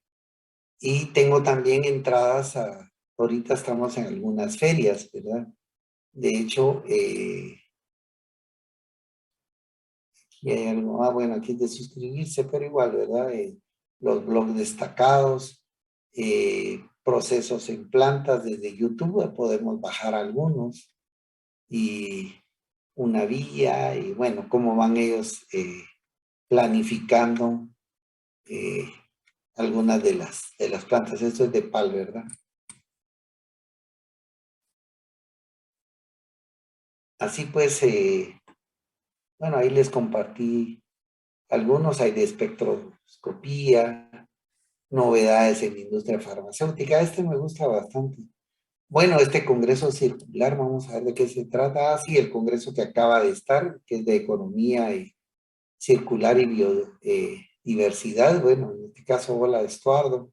Speaker 1: Y tengo también entradas ahorita estamos en algunas ferias, ¿verdad? De hecho, aquí hay algo, bueno, aquí es de suscribirse, pero igual, ¿verdad? Los blogs destacados, procesos en plantas desde YouTube, podemos bajar algunos, y una vía, y bueno, cómo van ellos planificando algunas de las plantas. Esto es de PAL, ¿verdad? Así pues, bueno, ahí les compartí algunos, hay de espectroscopía, novedades en la industria farmacéutica. Este me gusta bastante. Bueno, este congreso circular, vamos a ver de qué se trata. Ah, sí, el congreso que acaba de estar, que es de economía y circular y biodiversidad. Bueno, en este caso, hola Estuardo.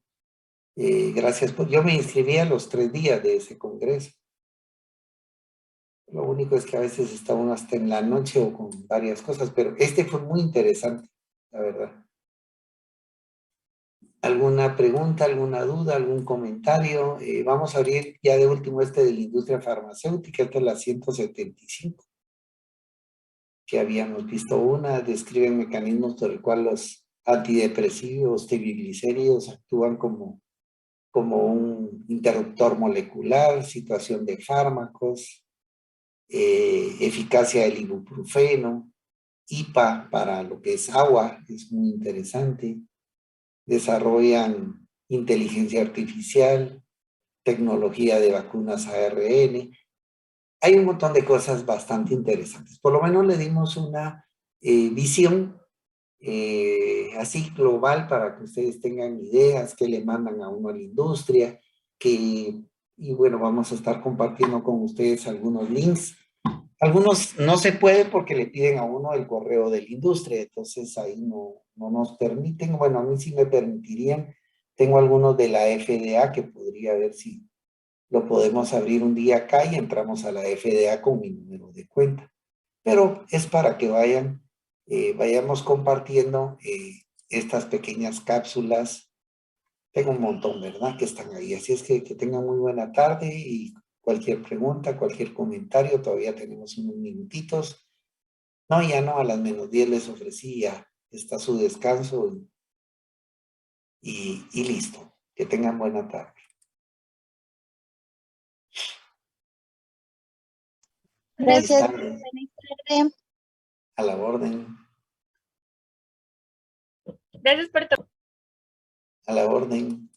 Speaker 1: Gracias yo me inscribí a los 3 días de ese congreso. Lo único es que a veces está uno hasta en la noche o con varias cosas, pero este fue muy interesante, la verdad. ¿Alguna pregunta, alguna duda, algún comentario? Vamos a abrir ya de último este de la industria farmacéutica, esta es la 175, que habíamos visto una, describe mecanismos por el cual los antidepresivos, triglicéridos actúan como un interruptor molecular, situación de fármacos, eficacia del ibuprofeno, IPA para lo que es agua, es muy interesante. Desarrollan inteligencia artificial, tecnología de vacunas ARN. Hay un montón de cosas bastante interesantes. Por lo menos le dimos una visión así global para que ustedes tengan ideas que le mandan a uno a la industria, y bueno, vamos a estar compartiendo con ustedes algunos links. Algunos no se puede porque le piden a uno el correo de la industria, entonces ahí no nos permiten. Bueno, a mí sí me permitirían. Tengo algunos de la FDA que podría ver si lo podemos abrir un día acá y entramos a la FDA con mi número de cuenta. Pero es para que vayamos compartiendo estas pequeñas cápsulas. Tengo un montón, ¿verdad? Que están ahí. Así es que tengan muy buena tarde, y cualquier pregunta, cualquier comentario, todavía tenemos unos minutitos. No, ya no, a las -10 les ofrecía, está su descanso y listo. Que tengan buena tarde.
Speaker 5: Gracias.
Speaker 1: Buenas tardes.
Speaker 5: Feliz tarde.
Speaker 1: A la orden.
Speaker 3: Gracias por todo.
Speaker 1: A la orden.